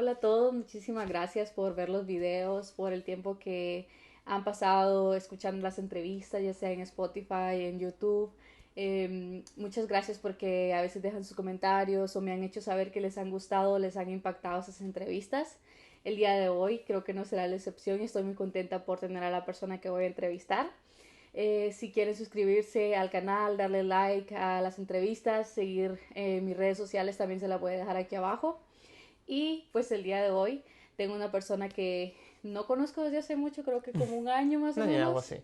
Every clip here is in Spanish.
Hola a todos, muchísimas gracias por ver los videos, por el tiempo que han pasado escuchando las entrevistas, ya sea en Spotify, en YouTube. Muchas gracias porque a veces dejan sus comentarios o me han hecho saber que les han gustado, les han impactado esas entrevistas. El día de hoy creo que no será la excepción y estoy muy contenta por tener a la persona que voy a entrevistar. Si quieren suscribirse al canal, darle like a las entrevistas, seguir mis redes sociales también se las voy a dejar aquí abajo. Y pues el día de hoy tengo una persona que no conozco desde hace mucho, creo que como un año más o No, ni algo menos, así.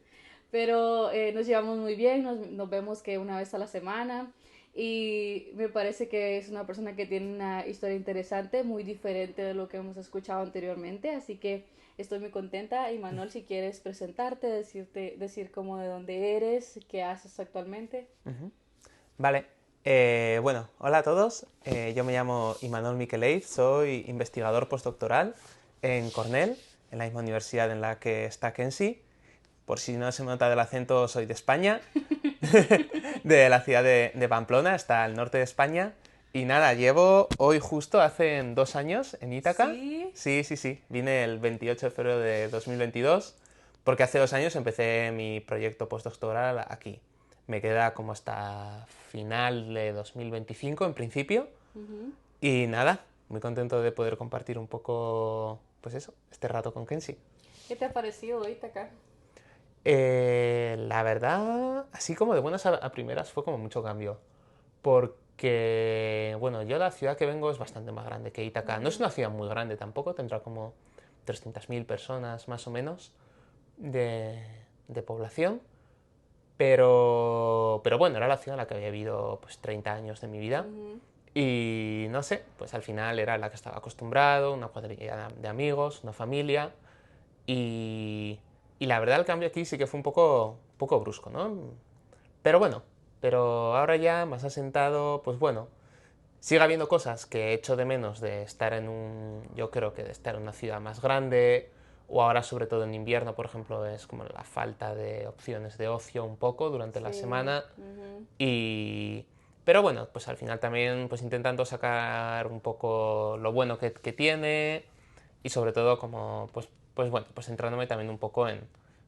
pero nos llevamos muy bien, nos vemos que una vez a la semana y me parece que es una persona que tiene una historia interesante, muy diferente de lo que hemos escuchado anteriormente, así que estoy muy contenta. Y Manuel, si quieres presentarte, decir cómo de dónde eres, qué haces actualmente. Vale. Bueno, hola a todos. Yo me llamo Imanol Miqueleit, soy investigador postdoctoral en Cornell, en la misma universidad en la que está Kenzie. Por si no se me nota del acento, soy de España, de la ciudad de Pamplona, está al norte de España. Y nada, llevo hoy justo hace 2 años en Ítaca. Sí. Sí, sí, sí. Vine el 28 de febrero de 2022 porque hace 2 años empecé mi proyecto postdoctoral aquí. Me queda como hasta final de 2025 en principio. Ujú. Y nada, muy contento de poder compartir un poco, pues eso, este rato con Kenzie. ¿Qué te ha parecido ahorita acá? La verdad, así como de buenas a primeras, fue como mucho cambio. Porque, bueno, yo la ciudad que vengo es bastante más grande que Ítaca. No es Ujú. una ciudad muy grande tampoco, tendrá como 300.000 personas más o menos de, de población. Pero bueno, era la ciudad en la que había vivido pues 30 años de mi vida. Ujú. Y no sé, pues al final era la que estaba acostumbrado, una cuadrilla de amigos, una familia. Y, y la verdad el cambio aquí sí que fue un poco brusco, ¿no? Pero bueno, pero ahora ya más asentado, pues bueno, sigue habiendo cosas que echo de menos de estar yo creo que de estar en una ciudad más grande, o ahora sobre todo en invierno, por ejemplo, es como la falta de opciones de ocio un poco durante la Sí. semana. Ujú. Y... Pero bueno, pues al final también pues intentando sacar un poco lo bueno que tiene y sobre todo como pues bueno, pues centrándome también un poco en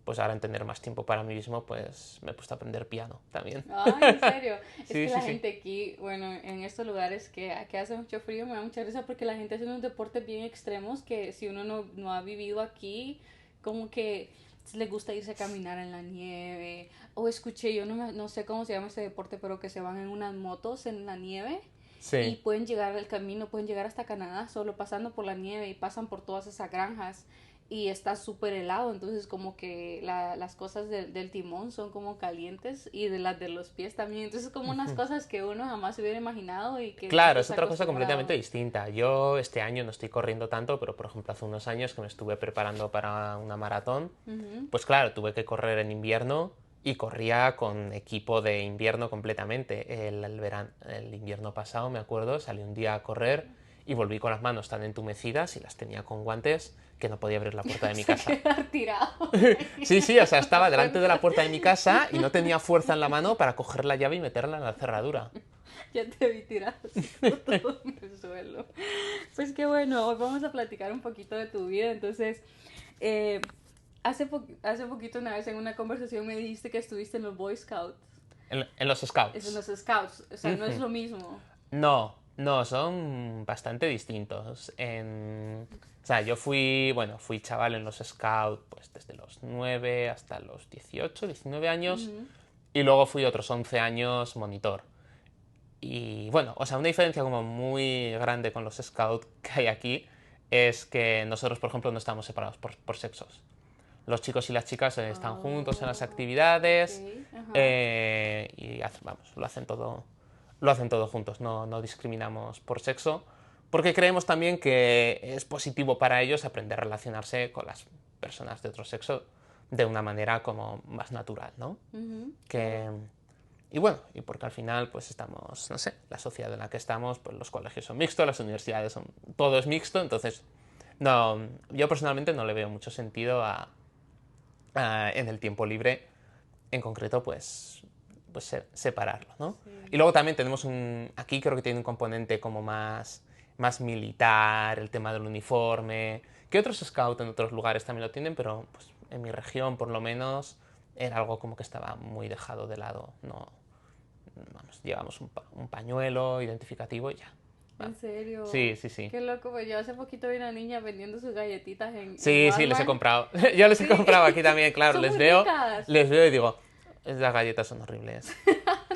pues ahora en tener más tiempo para mí mismo, pues me he puesto a aprender piano también. Ay, en serio. Es Sí, que sí, la sí. gente aquí, bueno, en estos lugares que hace mucho frío, me da mucha risa porque la gente hace unos deportes bien extremos que si uno no ha vivido aquí, como que le gusta irse a caminar en la nieve. O escuché, yo no sé cómo se llama ese deporte, pero que se van en unas motos en la nieve y Sí. pueden llegar al camino, pueden llegar hasta Canadá solo pasando por la nieve y pasan por todas esas granjas y está súper helado, entonces como que las cosas del timón son como calientes y de las de los pies también, entonces como unas cosas que uno jamás se hubiera imaginado y que Claro, nosotros es está otra cosa completamente acostumbrado. distinta. Yo este año no estoy corriendo tanto, pero por ejemplo hace unos años que me estuve preparando para una maratón, Ujú. pues claro, tuve que correr en invierno y corría con equipo de invierno completamente. El invierno pasado, me acuerdo, salí un día a correr y volví con las manos tan entumecidas y las tenía con guantes que no podía abrir la puerta de mi Se casa. quedar tirado. Sí, sí, o sea, estaba delante de la Fuerza. puerta de mi casa y no tenía fuerza en la mano para coger la llave y meterla en la cerradura. Ya te vi tirado así como todo en el suelo. Pues qué bueno, hoy vamos a platicar un poquito de tu vida. Entonces, eh, hace poquito una vez en una conversación me dijiste que estuviste en los Boy Scouts. En los Es en scouts. los Scouts, o sea, no es lo mismo. No, no, son bastante distintos. O sea, yo fui chaval en los scouts pues desde los 9 hasta los 18, 19 años Ujú. y luego fui otros 11 años monitor. Y bueno, o sea, una diferencia como muy grande con los scouts que hay aquí es que nosotros, por ejemplo, no estamos separados por sexos. Los chicos y las chicas están juntos en las Oh, actividades ok, ajá. y vamos, lo hacen todo juntos, no discriminamos por sexo, porque creemos también que es positivo para ellos aprender a relacionarse con las personas de otro sexo de una manera como más natural, ¿no? Ujú, claro. Que, y bueno, y porque al final pues estamos, no sé, la sociedad en la que estamos, pues los colegios son mixtos, las universidades son, todo es mixto, entonces no, yo personalmente no le veo mucho sentido en el tiempo libre, en concreto, pues separarlo, ¿no? Y Sí. luego también tenemos aquí creo que tiene un componente como más militar, el tema del uniforme, que otros scouts en otros lugares también lo tienen, pero pues, en mi región por lo menos era algo como que estaba muy dejado de lado. No, vamos, llevamos un pañuelo identificativo y ya. ¿En serio? Sí, sí, sí. Qué loco, pues yo hace poquito vi una niña vendiendo sus galletitas en Sí, sí, les he Walmart. comprado. Yo les he Sí, comprado aquí también, claro. son muy ricas. Les veo y digo, las galletas son horribles.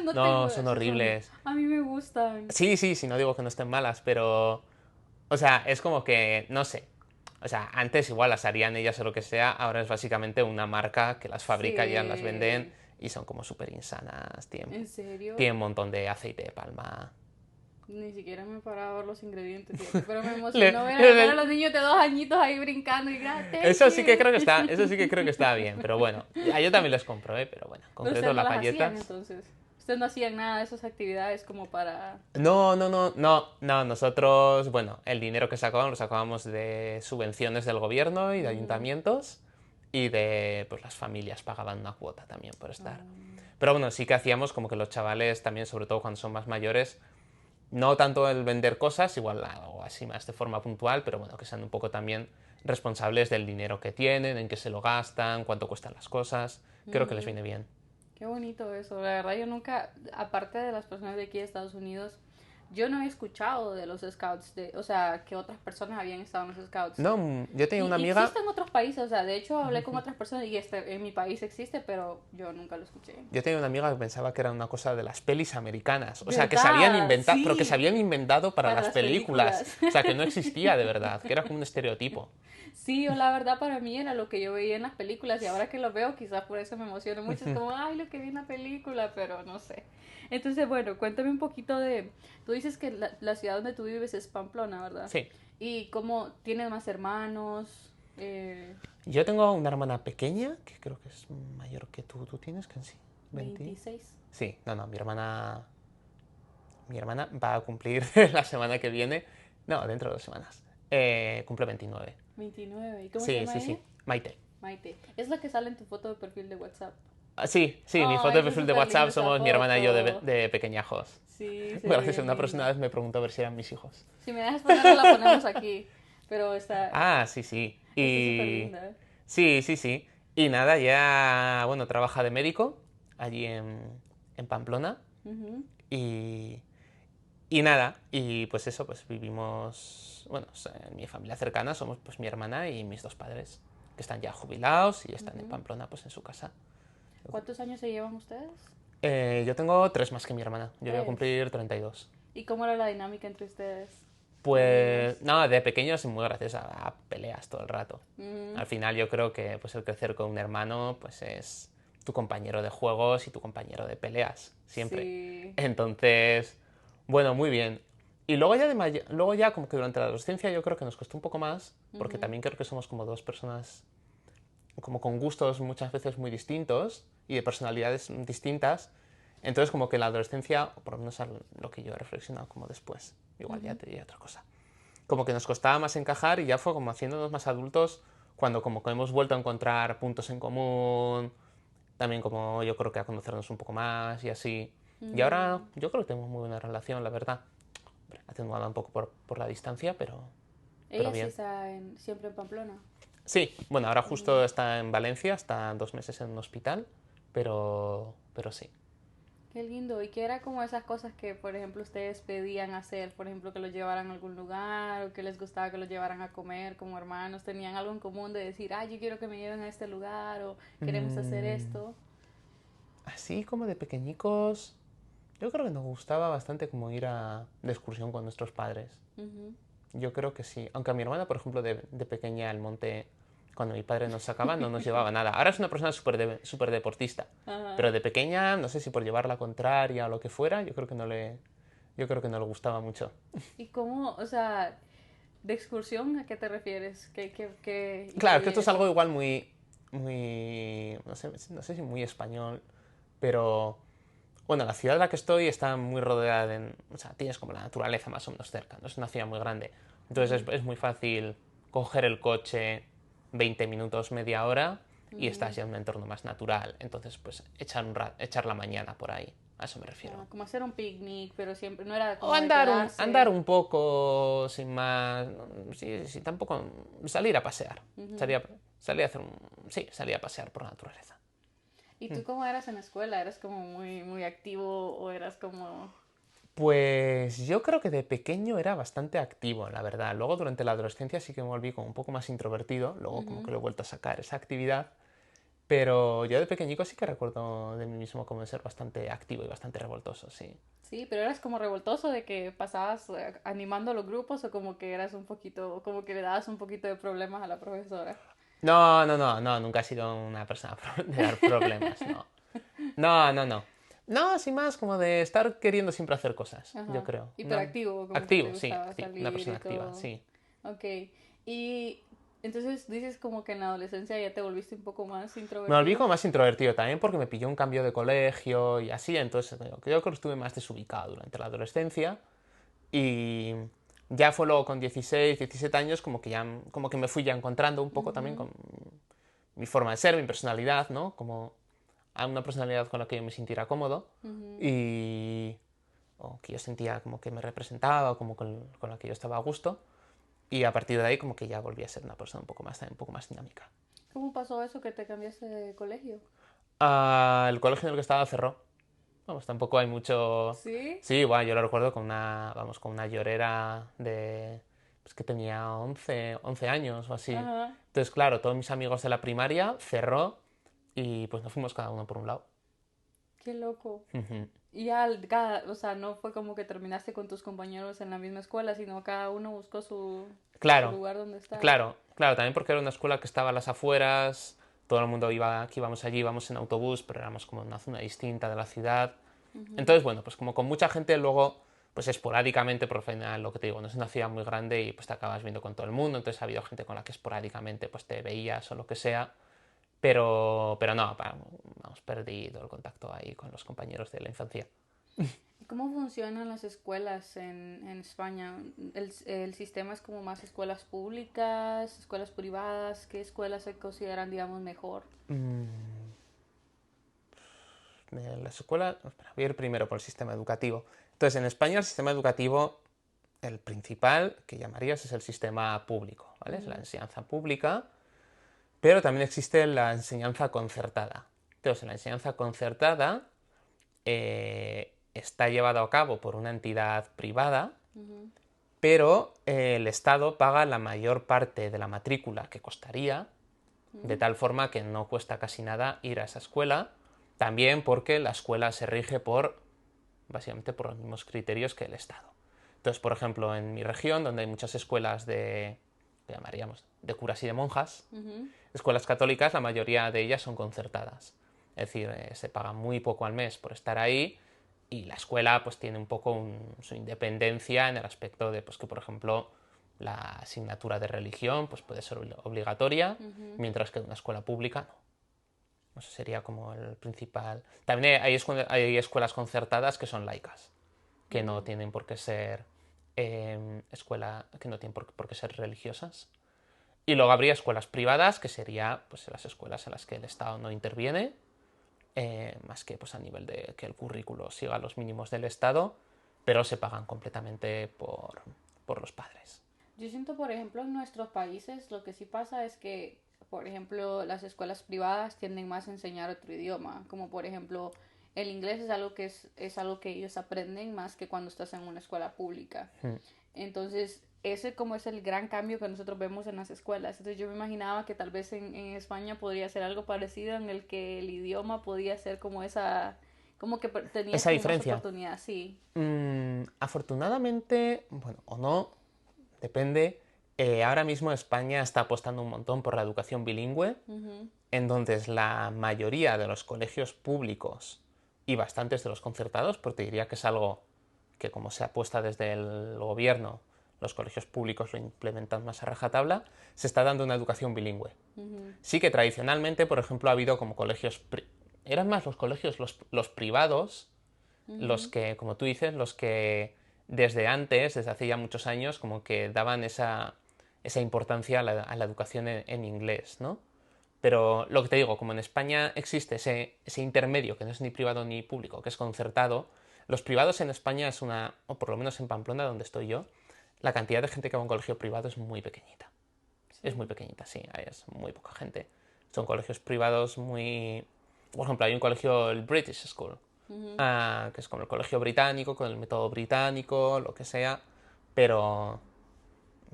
No No, tengo, son sí son, horribles. a mí me gustan. Sí, sí, sí, no digo que no estén malas, pero... O sea, es como que, no sé. O sea, antes igual las harían ellas o lo que sea, ahora es básicamente una marca que las fabrica y ya las venden Sí. y son como súper insanas. ¿En serio? Tienen un montón de aceite de palma. Ni siquiera me paraba a ver los ingredientes, fíjate, pero me Le- emocionó ver a le- los niños de 2 añitos ahí brincando y Eso sí que gracias. creo que está, eso sí que creo que está bien, pero bueno, yo también les compro, pero bueno, en Pero concreto ustedes no las las hacían galletas. entonces. Ustedes no hacían nada de esas actividades como para... No, no, no, no, no, nosotros, bueno, el dinero que sacábamos lo sacábamos de subvenciones del gobierno y de Ujú. ayuntamientos y de, pues las familias pagaban una cuota también por estar. Ah, Pero bueno, sí que hacíamos como que los chavales también, sobre todo cuando son más mayores, no tanto el vender cosas, igual algo así más de forma puntual, pero bueno, que sean un poco también responsables del dinero que tienen, en qué se lo gastan, cuánto cuestan las cosas. Creo que les ujú. viene bien. Qué bonito eso. La verdad yo nunca, aparte de las personas de aquí de Estados Unidos, yo no he escuchado de los scouts, o sea, que otras personas habían estado en los scouts. No, yo tenía una Y amiga, existe en otros países, o sea, de hecho hablé con otras personas y en mi país existe, pero yo nunca lo escuché. yo tenía una amiga que pensaba que era una cosa de las pelis americanas. O sea, que se habían ¿Verdad? inventado, pero que se Sí, habían inventado para para las las películas. películas. O sea, que no existía de verdad, que era como un estereotipo. Sí, yo la verdad para mí era lo que yo veía en las películas y ahora que lo veo quizás por eso me emociona mucho. Es como, ay, lo que vi en la película, pero no sé. Entonces, bueno, cuéntame un poquito de... Tú dices que la ciudad donde tú vives es Pamplona, ¿verdad? Sí. ¿Y cómo tienes más hermanos? Yo tengo una hermana pequeña, que creo que es mayor que tú. ¿Tú tienes que sí? ¿20? 26. Sí, no, no, mi hermana va a cumplir la semana que viene, no, dentro de 2 semanas. Cumple 29. 29. ¿Y cómo se Sí, llama sí, ella? sí. Maite. Maite. Es la que sale en tu foto de perfil de WhatsApp. Ah, sí, sí, mi foto Ay, de está perfil de súper linda WhatsApp esa somos mi hermana y yo foto. de pequeñajos. Sí, se ve Gracias, bien una persona una linda. vez me preguntó a ver si eran mis hijos. Si me dejas ponerla, la ponemos aquí. Pero Ah, sí, sí. está súper Y... linda. Sí, sí, sí. Y nada, ya, bueno, trabaja de médico allí en Pamplona. Ujú. Y, y nada, y pues eso, pues vivimos, bueno, en mi familia cercana somos pues mi hermana y mis dos padres, que están ya jubilados y están en Ujú. Pamplona, pues en su casa. ¿Cuántos años se llevan ustedes? Yo tengo 3 más que mi hermana, yo voy a 3. cumplir 32. ¿Y cómo era la dinámica entre ustedes? De niños. Pues no, de pequeños muy graciosa, a peleas todo el rato. Ujú. Al final yo creo que pues el crecer con un hermano pues es tu compañero de juegos y tu compañero de peleas, siempre. Sí. Entonces, bueno, muy bien. Y luego ya, luego ya como que durante la adolescencia yo creo que nos costó un poco más, porque Ujú. también creo que somos como dos personas como con gustos muchas veces muy distintos y de personalidades distintas. Entonces como que en la adolescencia, o por lo menos lo que yo he reflexionado como después, igual ya Ujú. te diría otra cosa, como que nos costaba más encajar y ya fue como haciéndonos más adultos cuando como que hemos vuelto a encontrar puntos en común, también como yo creo que a conocernos un poco más y así. Y ahora Mm. yo creo que tenemos muy buena relación, la verdad. Atenuada un poco por la distancia, pero Ella sí bien. está siempre en Pamplona. Sí, bueno, ahora Mm. justo está en Valencia, está 2 meses en un hospital, pero sí. Qué lindo. ¿Y qué era como esas cosas que, por ejemplo, ustedes pedían hacer? Por ejemplo, que los llevaran a algún lugar o que les gustaba que los llevaran a comer como hermanos. ¿Tenían algo en común de decir, yo quiero que me lleven a este lugar o queremos hacer Mm, esto? así como de pequeñicos, yo creo que nos gustaba bastante como ir de excursión con nuestros padres. Ujú. Yo creo que sí. Aunque a mi hermana, por ejemplo, de pequeña al monte, cuando mi padre nos sacaba, no nos llevaba nada. Ahora es una persona súper deportista. Ajá. Pero de pequeña, no sé si por llevar la contraria o lo que fuera, yo creo que no le gustaba mucho. ¿Y cómo, o sea, de excursión a qué te refieres? ¿Qué Claro, es que incluye esto es eso? algo igual muy, no sé si muy español, pero bueno, la ciudad en la que estoy está muy rodeada de, o sea, tienes como la naturaleza más o menos cerca, no es una ciudad muy grande. Entonces Ujú. es muy fácil coger el coche 20 minutos, media hora y Ujú. estás ya en un entorno más natural. Entonces, pues echar la mañana por ahí a eso me refiero. Como hacer un picnic, pero siempre no era O como de quedarse. andar un poco, sin más, sí, sí, tampoco, salir a pasear, salir a hacer sí, salir a pasear por la naturaleza. ¿Y tú cómo eras en la escuela? ¿Eras como muy, muy activo o eras como... Pues yo creo que de pequeño era bastante activo, la verdad. Luego durante la adolescencia sí que me volví como un poco más introvertido, luego como que lo he vuelto a sacar esa actividad, pero yo de pequeñico sí que recuerdo de mí mismo como de ser bastante activo y bastante revoltoso, sí. Sí, pero eras como revoltoso de que pasabas animando a los grupos o como que eras un poquito, como que le dabas un poquito de problemas a la profesora. No, no, no, no, nunca he sido una persona de dar problemas, no. No, no, no. No, sin más, como de estar queriendo siempre hacer cosas, yo Ajá. creo. No. Hiperactivo, como que te Activo, sí, gustaba activo. Una salir persona y activa, todo. sí. Ok. Y entonces dices como que en la adolescencia ya te volviste un poco más Me volví introvertido. como más introvertido también porque me pilló un cambio de colegio y así, entonces yo creo que estuve más desubicado durante la adolescencia y ya fue luego con 16, 17 años como que ya como que me fui ya encontrando un poco también Ujú, con mi forma de ser, mi personalidad, ¿no? Como a una personalidad con la que yo me sintiera cómodo ujú. y o que yo sentía como que me representaba, como con la que yo estaba a gusto. Y a partir de ahí como que ya volví a ser una persona un poco más dinámica. ¿Cómo pasó eso que te cambiaste de colegio? El colegio en el que estaba cerró. Vamos, tampoco hay mucho... ¿Sí? Sí, bueno, yo lo recuerdo con una llorera pues que tenía 11 años o así. Ajá. Entonces, claro, todos mis amigos de la primaria cerró y pues nos fuimos cada uno por un lado. Qué loco. Ujú. Y ya, cada, o sea, no fue como que terminaste con tus compañeros en la misma escuela, sino cada uno buscó su Claro, lugar donde estar. claro, claro, también porque era una escuela que estaba a las afueras, todo el mundo iba, que íbamos allí, íbamos en autobús, pero éramos como en una zona distinta de la ciudad. Ujú. Entonces, bueno, pues como con mucha gente luego, pues esporádicamente, por al final, lo que te digo, no es una ciudad muy grande y pues te acabas viendo con todo el mundo, entonces ha habido gente con la que esporádicamente pues te veías o lo que sea, pero no, vamos, perdí todo el contacto ahí con los compañeros de la infancia. ¿Cómo funcionan las escuelas en España? El sistema es como más escuelas públicas, escuelas privadas. ¿Qué escuelas se consideran, digamos, mejor? Mm, la escuela, espera, voy a ir primero por el sistema educativo. Entonces, en España el sistema educativo, el principal que llamarías es el sistema público, ¿vale? Es la Ujú, enseñanza pública, pero también existe la enseñanza concertada. Entonces, la enseñanza concertada está llevada a cabo por una entidad privada, ujú, pero el Estado paga la mayor parte de la matrícula que costaría, de ujú. tal forma que no cuesta casi nada ir a esa escuela, también porque la escuela se rige básicamente por los mismos criterios que el Estado. Entonces, por ejemplo, en mi región, donde hay muchas escuelas que llamaríamos, de curas y de monjas, Ujú. escuelas católicas, la mayoría de ellas son concertadas. Es decir, se paga muy poco al mes por estar ahí y la escuela pues tiene un poco su independencia en el aspecto de pues, que, por ejemplo, la asignatura de religión pues, puede ser obligatoria, Ujú. mientras que en una escuela pública no. Eso sería como el principal. También hay escuelas concertadas que son laicas, que no Mm. tienen por qué ser que no tienen por qué ser religiosas. Y luego habría escuelas privadas, que sería pues, las escuelas en las que el Estado no interviene, más que pues, a nivel de que el currículo siga los mínimos del Estado, pero se pagan completamente por los padres. Yo siento, por ejemplo, en nuestros países lo que sí pasa es que, por ejemplo, las escuelas privadas tienden más a enseñar otro idioma, como por ejemplo el inglés es algo es algo que ellos aprenden más que cuando estás en una escuela pública. Mm. Entonces, ese como es el gran cambio que nosotros vemos en las escuelas. Entonces yo me imaginaba que tal vez en España podría ser algo parecido en el que el idioma podía ser como esa, como que tenías Esa como más diferencia. oportunidad, sí. Afortunadamente, bueno, o no, depende. Ahora mismo España está apostando un montón por la educación bilingüe, Ujú, en donde la mayoría de los colegios públicos y bastantes de los concertados, porque diría que es algo que como se apuesta desde el gobierno, los colegios públicos lo implementan más a rajatabla, se está dando una educación bilingüe. ujú, Sí que tradicionalmente, por ejemplo, ha habido como eran más los colegios, los privados, los ujú. que, como tú dices, los que desde antes, desde hace ya muchos años, como que daban esa importancia a la educación en inglés, ¿no? Pero lo que te digo, como en España existe ese intermedio que no es ni privado ni público, que es concertado, los privados en España es una, o por lo menos en Pamplona, donde estoy yo, la cantidad de gente que va a un colegio privado es muy pequeñita. Es muy Sí. pequeñita, sí, es muy poca gente. Son colegios privados muy... Por ejemplo, hay un colegio, el British School, Ujú, que es como el colegio británico, con el método británico, lo que sea, pero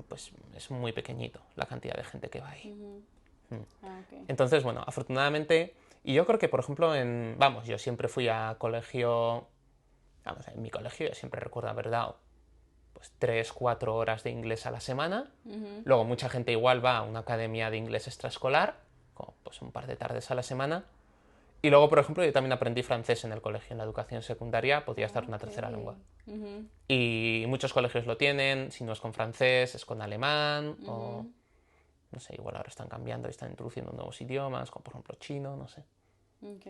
pues es muy pequeñito la cantidad de gente que va ahí. ujú. Mm. Ah, ok. Entonces, bueno, afortunadamente, y yo creo que, por ejemplo, vamos, yo siempre fui a colegio, vamos, en mi colegio yo siempre recuerdo haber dado pues 3, 4 horas de inglés a la semana. Ujú, Luego mucha gente igual va a una academia de inglés extraescolar, como pues un par de tardes a la semana. Y luego, por ejemplo, yo también aprendí francés en el colegio, en la educación secundaria, podía estar ah, una ok. tercera lengua. Ujú, Y muchos colegios lo tienen, si no es con francés, es con alemán, o ujú. no sé, igual ahora están cambiando y están introduciendo nuevos idiomas, como por ejemplo chino, no sé. Ok,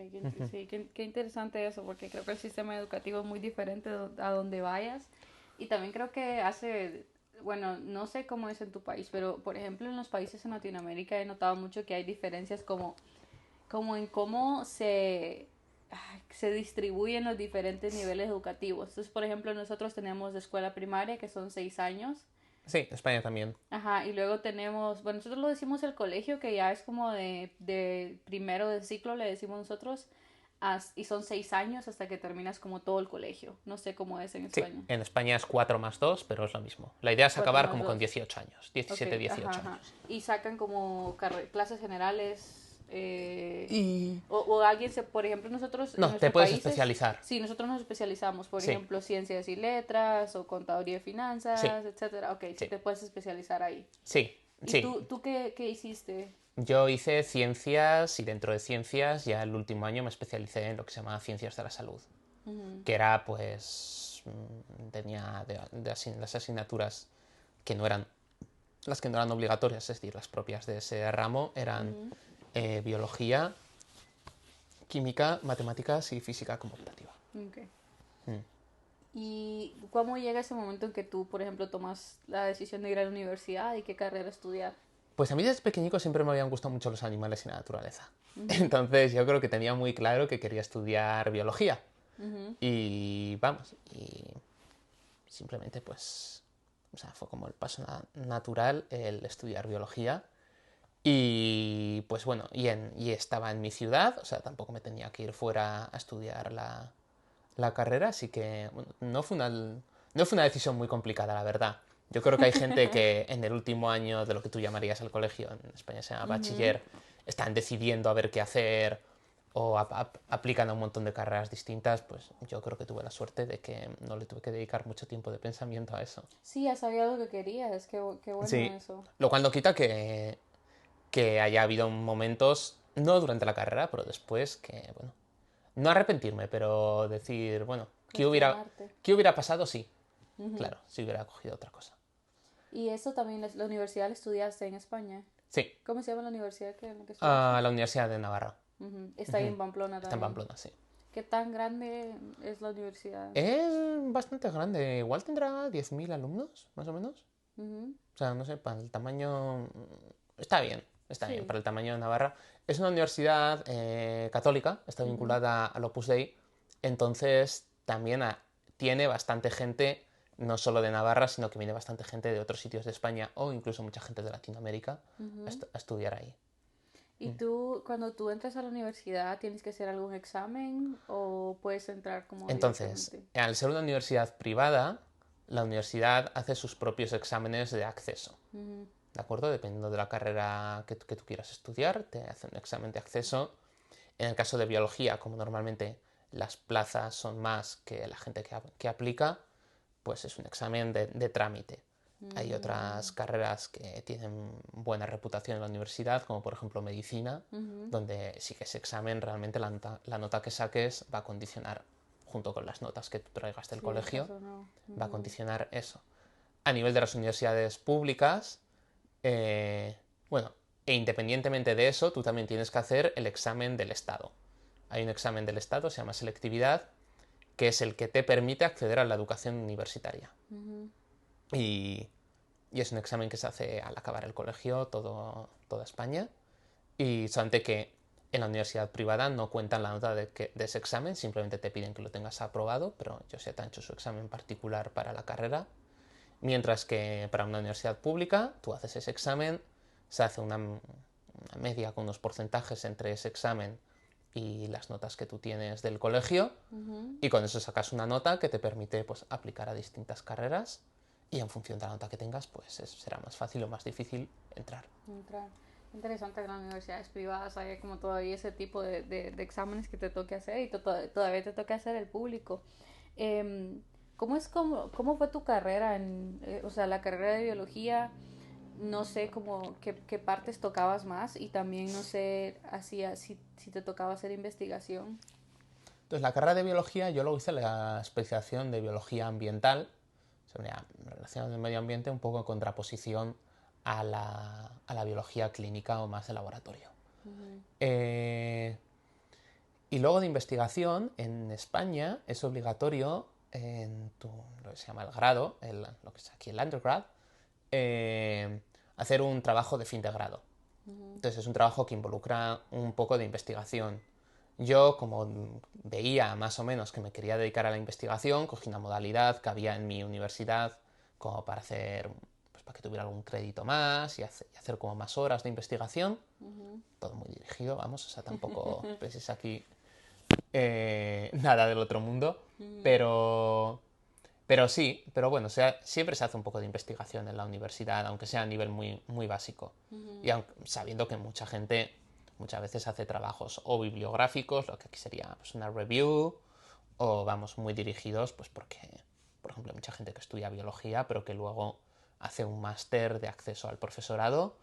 sí, qué interesante eso, porque creo que el sistema educativo es muy diferente a donde vayas. Y también creo que hace, bueno, no sé cómo es en tu país, pero por ejemplo en los países en Latinoamérica he notado mucho que hay diferencias como en cómo se distribuyen los diferentes niveles educativos. Entonces, por ejemplo, nosotros tenemos de escuela primaria, que son 6 años. Sí, España también. Ajá, y luego tenemos, bueno, nosotros lo decimos el colegio, que ya es como de primero de ciclo, le decimos nosotros, y son 6 años hasta que terminas como todo el colegio. No sé cómo es en Sí, España. en España es 4 más 2, pero es lo mismo. La idea es Cuatro acabar más como con dos. 18 años, Ok, 17, ajá, 18 ajá. años. Y sacan como clases generales. Y... O alguien por ejemplo, nosotros en No, te nuestros puedes países, especializar. sí, nosotros nos especializamos, por Sí, ejemplo, ciencias y letras o contaduría y sí, finanzas, etcétera. Ok, sí sí, te puedes especializar ahí. sí, ¿Y sí. tú qué hiciste? Yo hice ciencias y dentro de ciencias ya el último año me especialicé en lo que se llama ciencias de la salud, Ujú, que era pues tenía las asignaturas que no eran las que no eran obligatorias, es decir, las propias de ese ramo eran ujú, biología, química, matemáticas y física como optativa. ok. Mm. ¿Y cómo llega ese momento en que tú, por ejemplo, tomas la decisión de ir a la universidad y qué carrera estudiar? Pues a mí desde pequeñico siempre me habían gustado mucho los animales y la naturaleza. Ujú, Entonces yo creo que tenía muy claro que quería estudiar biología. ujú, Y vamos, y simplemente pues, o sea, fue como el paso natural el estudiar biología. Y pues bueno, y estaba en mi ciudad, o sea, tampoco me tenía que ir fuera a estudiar la carrera, así que bueno, no fue una decisión muy complicada, la verdad. Yo creo que hay gente que en el último año de lo que tú llamarías el colegio, en España se llama ujú. bachiller, están decidiendo a ver qué hacer o aplican a un montón de carreras distintas, pues yo creo que tuve la suerte de que no le tuve que dedicar mucho tiempo de pensamiento a eso. Sí, ya sabía lo que querías, qué bueno Sí, eso. lo cual no quita que haya habido momentos, no durante la carrera, pero después, que, bueno, no arrepentirme, pero decir, bueno, Cuestionarte. ¿qué hubiera pasado? Sí, Ujú. claro, si hubiera cogido otra cosa. Y eso también, la universidad la estudiaste en España. Sí, ¿Cómo se llama la universidad en la que estudiaste? a la Universidad de Navarra. Ujú. Está ahí Ujú. en Pamplona Está en también. Pamplona, sí. ¿Qué tan grande es la universidad? Es bastante grande, igual tendrá 10.000 alumnos, más o menos. Ujú. O sea, no sé, para el tamaño... Está bien, Sí. para el tamaño de Navarra. Es una universidad católica, está Ujú. vinculada al Opus Dei, entonces también tiene bastante gente, no solo de Navarra, sino que viene bastante gente de otros sitios de España o incluso mucha gente de Latinoamérica Ujú. a estudiar ahí. ¿Y tú, cuando tú entras a la universidad, tienes que hacer algún examen o puedes entrar como Entonces, directamente? al ser una universidad privada, la universidad hace sus propios exámenes de acceso. Ujú. ¿De acuerdo? Dependiendo de la carrera que tú quieras estudiar, te hacen un examen de acceso. En el caso de biología, como normalmente las plazas son más que la gente que aplica, pues es un examen de trámite. Hay otras Mm, carreras que tienen buena reputación en la universidad, como por ejemplo medicina, ujú. donde sí que ese examen realmente la nota que saques va a condicionar, junto con las notas que tú traigas del Sí, el colegio, caso no. va a Ujú. condicionar eso. A nivel de las universidades públicas, bueno, e independientemente de eso, tú también tienes que hacer el examen del Estado. Hay un examen del Estado, se llama selectividad, que es el que te permite acceder a la educación universitaria. Ujú. Y, y es un examen que se hace al acabar el colegio, toda España. Y solamente que en la universidad privada no cuentan la nota de ese examen, simplemente te piden que lo tengas aprobado, pero ellos ya te han hecho su examen particular para la carrera. Mientras que para una universidad pública, tú haces ese examen, se hace una media con unos porcentajes entre ese examen y las notas que tú tienes del colegio, y con eso sacas una nota que te permite pues, aplicar a distintas carreras, y en función de la nota que tengas, pues será más fácil o más difícil entrar. Interesante que en las universidades privadas haya como todavía ese tipo de exámenes que te toque hacer y todavía te toca hacer el público. Eh, ¿Cómo fue tu carrera o sea, la carrera de biología? No sé cómo, qué partes tocabas más y también no sé si te tocaba hacer investigación. Entonces, la carrera de biología, yo luego hice la especialización de biología ambiental, sobre relaciones del medio ambiente, un poco en contraposición a la biología clínica o más de laboratorio. Eh, y luego de investigación, en España es obligatorio en lo que se llama el grado, lo que es aquí el undergrad, hacer un trabajo de fin de grado. Entonces es un trabajo que involucra un poco de investigación. Yo, como veía más o menos que me quería dedicar a la investigación, cogí una modalidad que había en mi universidad como para hacer, pues para que tuviera algún crédito más y hacer como más horas de investigación. Todo muy dirigido, vamos, o sea, tampoco penséis aquí nada del otro mundo, pero sí, pero bueno, siempre se hace un poco de investigación en la universidad, aunque sea a nivel muy, muy básico. Y sabiendo que mucha gente muchas veces hace trabajos o bibliográficos, lo que aquí sería pues, una review, o vamos muy dirigidos, pues porque, por ejemplo, hay mucha gente que estudia biología, pero que luego hace un máster de acceso al profesorado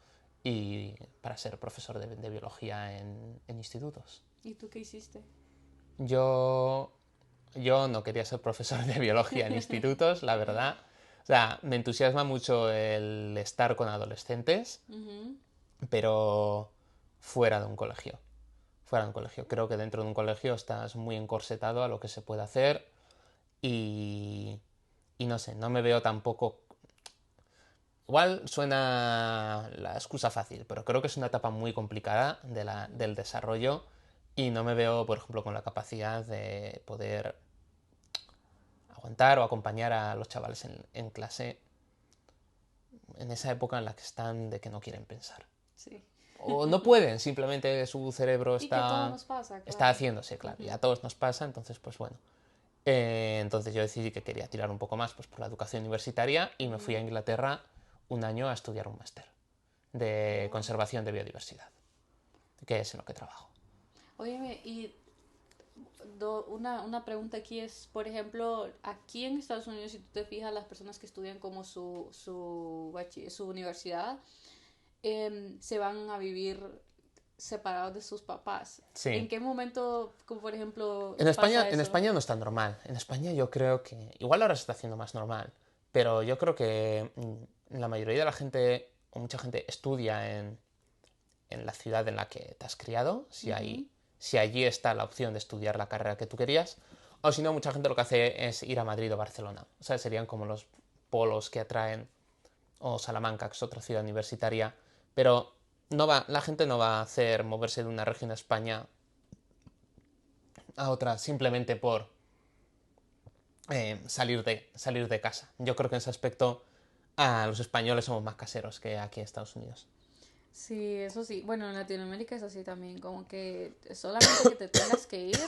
y para ser profesor de biología en institutos. ¿Y tú qué hiciste? Yo, yo no quería ser profesor de biología en institutos, la verdad. O sea, me entusiasma mucho el estar con adolescentes, pero fuera de un colegio. Fuera de un colegio. Creo que dentro de un colegio estás muy encorsetado a lo que se puede hacer y, y no sé, no me veo tampoco. Igual suena la excusa fácil, pero creo que es una etapa muy complicada del desarrollo y no me veo, por ejemplo, con la capacidad de poder aguantar o acompañar a los chavales en clase en esa época en la que están de que no quieren pensar. Sí. O no pueden, simplemente su cerebro Y que todo nos pasa, está claro. haciéndose, claro, y a todos nos pasa, entonces pues bueno. Entonces yo decidí que quería tirar un poco más pues, por la educación universitaria y me fui a Inglaterra un año a estudiar un máster de conservación de biodiversidad, que es en lo que trabajo. Óyeme, y una pregunta aquí es, por ejemplo, aquí en Estados Unidos, si tú te fijas, las personas que estudian como su universidad, se van a vivir separados de sus papás. ¿En Sí. qué momento, como por ejemplo, En España, pasa en eso? España no es tan normal. En España yo creo que, igual ahora se está haciendo más normal, pero yo creo que la mayoría de la gente, o mucha gente, estudia en la ciudad en la que te has criado, si allí está la opción de estudiar la carrera que tú querías, o si no, mucha gente lo que hace es ir a Madrid o Barcelona. O sea, serían como los polos que atraen, o Salamanca, que es otra ciudad universitaria, pero la gente no va a hacer moverse de una región de España a otra simplemente por salir de casa. Yo creo que en ese aspecto los españoles somos más caseros que aquí en Estados Unidos. Sí, eso sí. Bueno, en Latinoamérica es así también, como que solamente que te tengas que ir,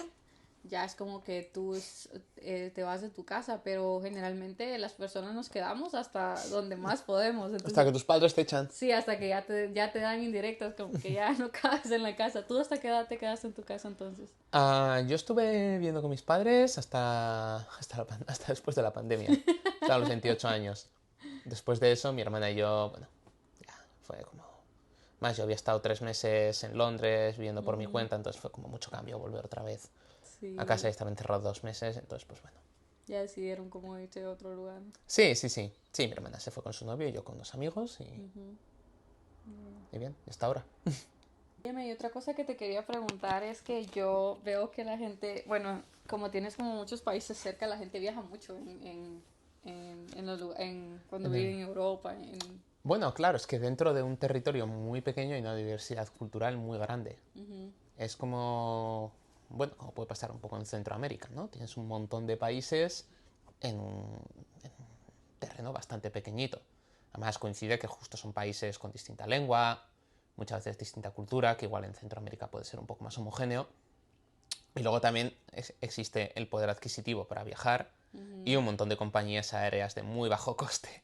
ya es como que te vas de tu casa, pero generalmente las personas nos quedamos hasta donde más podemos. Hasta Entonces, que tus padres te echan. sí, hasta que ya te dan indirectas, como que ya no cabes en la casa. ¿Tú hasta qué edad te quedaste en tu casa entonces? Yo estuve viviendo con mis padres hasta después de la pandemia, hasta los 28 años. Después de eso, mi hermana y yo, bueno, ya fue como. Más, yo había estado 3 meses en Londres viviendo por mi cuenta, entonces fue como mucho cambio volver otra vez a casa y Sí, estar encerrado 2 meses, entonces pues bueno. ya decidieron cómo irse a otro lugar. Sí, sí, sí. Sí, mi hermana se fue con su novio y yo con 2 amigos y bien, y hasta ahora. Y otra cosa que te quería preguntar es que yo veo que la gente, bueno, como tienes como muchos países cerca, la gente viaja mucho cuando En vive el- en Europa, Bueno, claro, es que dentro de un territorio muy pequeño hay una diversidad cultural muy grande. Ujú. Es como, bueno, como puede pasar un poco en Centroamérica, ¿no? Tienes un montón de países en un terreno bastante pequeñito. Además coincide que justo son países con distinta lengua, muchas veces distinta cultura, que igual en Centroamérica puede ser un poco más homogéneo. Y luego también existe el poder adquisitivo para viajar y Ujú. un montón de compañías aéreas de muy bajo coste.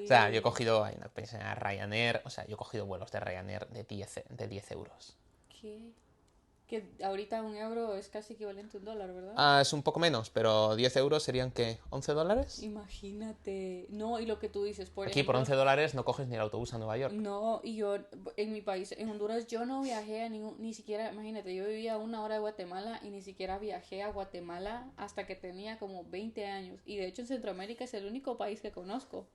O sea, yo he Sí. cogido, hay una compañía Ryanair, o sea, yo he cogido vuelos de Ryanair de 10 euros. ¿Qué? Que ahorita un euro es casi equivalente a un dólar, ¿verdad? Ah, es un poco menos, pero 10 euros serían, ¿qué? ¿11 dólares? Imagínate. No, y lo que tú dices, por Aquí por ejemplo, 11 dólares no coges ni el autobús a Nueva York. no, y yo en mi país, en Honduras, yo no viajé a ni siquiera, imagínate, yo vivía a 1 hora de Guatemala y ni siquiera viajé a Guatemala hasta que tenía como 20 años. Y de hecho en Centroamérica es el único país que conozco.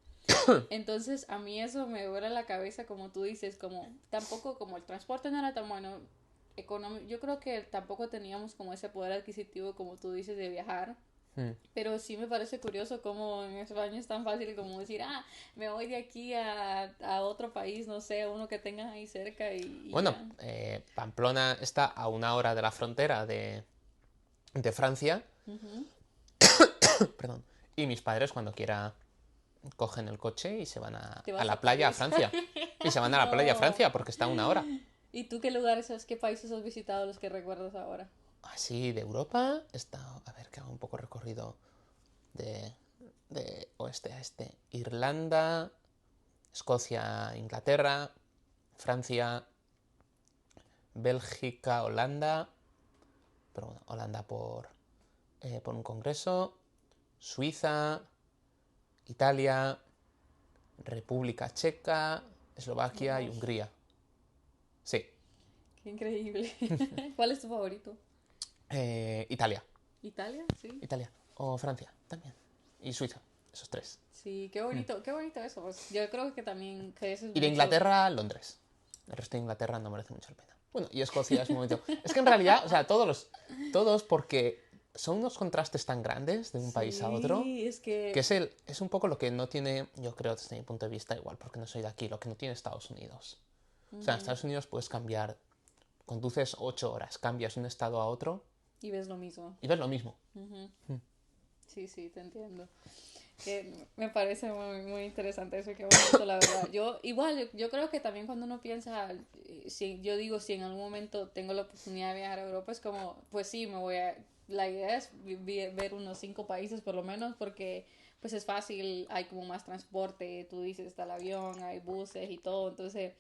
Entonces a mí eso me vuela la cabeza, como tú dices, como tampoco como el transporte no era tan bueno. Yo creo que tampoco teníamos como ese poder adquisitivo, como tú dices, de viajar. Hmm. Pero sí me parece curioso cómo en España es tan fácil como decir, me voy de aquí a otro país, no sé, uno que tengas ahí cerca y Bueno, ya. Pamplona está a 1 hora de la frontera de Francia, Ujú. perdón, y mis padres cuando quiera cogen el coche y se van Te a vas la a playa a París. Francia. Y se van a la playa a No. Francia porque está a 1 hora. ¿Y tú qué lugares, qué países has visitado los que recuerdas ahora? Así de Europa está, a ver, que hago un poco recorrido de, de oeste a este. Irlanda, Escocia, Inglaterra, Francia, Bélgica, Holanda, pero bueno, Holanda por un congreso, Suiza, Italia, República Checa, Eslovaquia y Vamos, Hungría. Sí, qué increíble. ¿Cuál es tu favorito? Italia, ¿Italia? Sí. Italia o Francia también. Y Suiza, esos tres. Sí, qué bonito eso. Pues yo creo que también creces Y de mucho. Inglaterra, Londres. El resto de Inglaterra no merece mucho la pena. Bueno, y Escocia es un momento. Es que en realidad, o sea, todos porque son unos contrastes tan grandes de un país a otro, Sí, es que que es un poco lo que no tiene, yo creo desde mi punto de vista, igual porque no soy de aquí, lo que no tiene Estados Unidos. O sea, en ujú. Estados Unidos puedes cambiar, conduces 8 horas, cambias de un estado a otro Y ves lo mismo. y ves lo mismo. Ujú. Sí, sí, te entiendo. Que me parece muy, muy interesante eso, qué bonito, la verdad. Yo, igual, yo creo que también cuando uno piensa, si yo digo, si en algún momento tengo la oportunidad de viajar a Europa, es como, pues sí, la idea es ver unos 5 países por lo menos, porque pues es fácil, hay como más transporte, tú dices, está el avión, hay buses y todo, entonces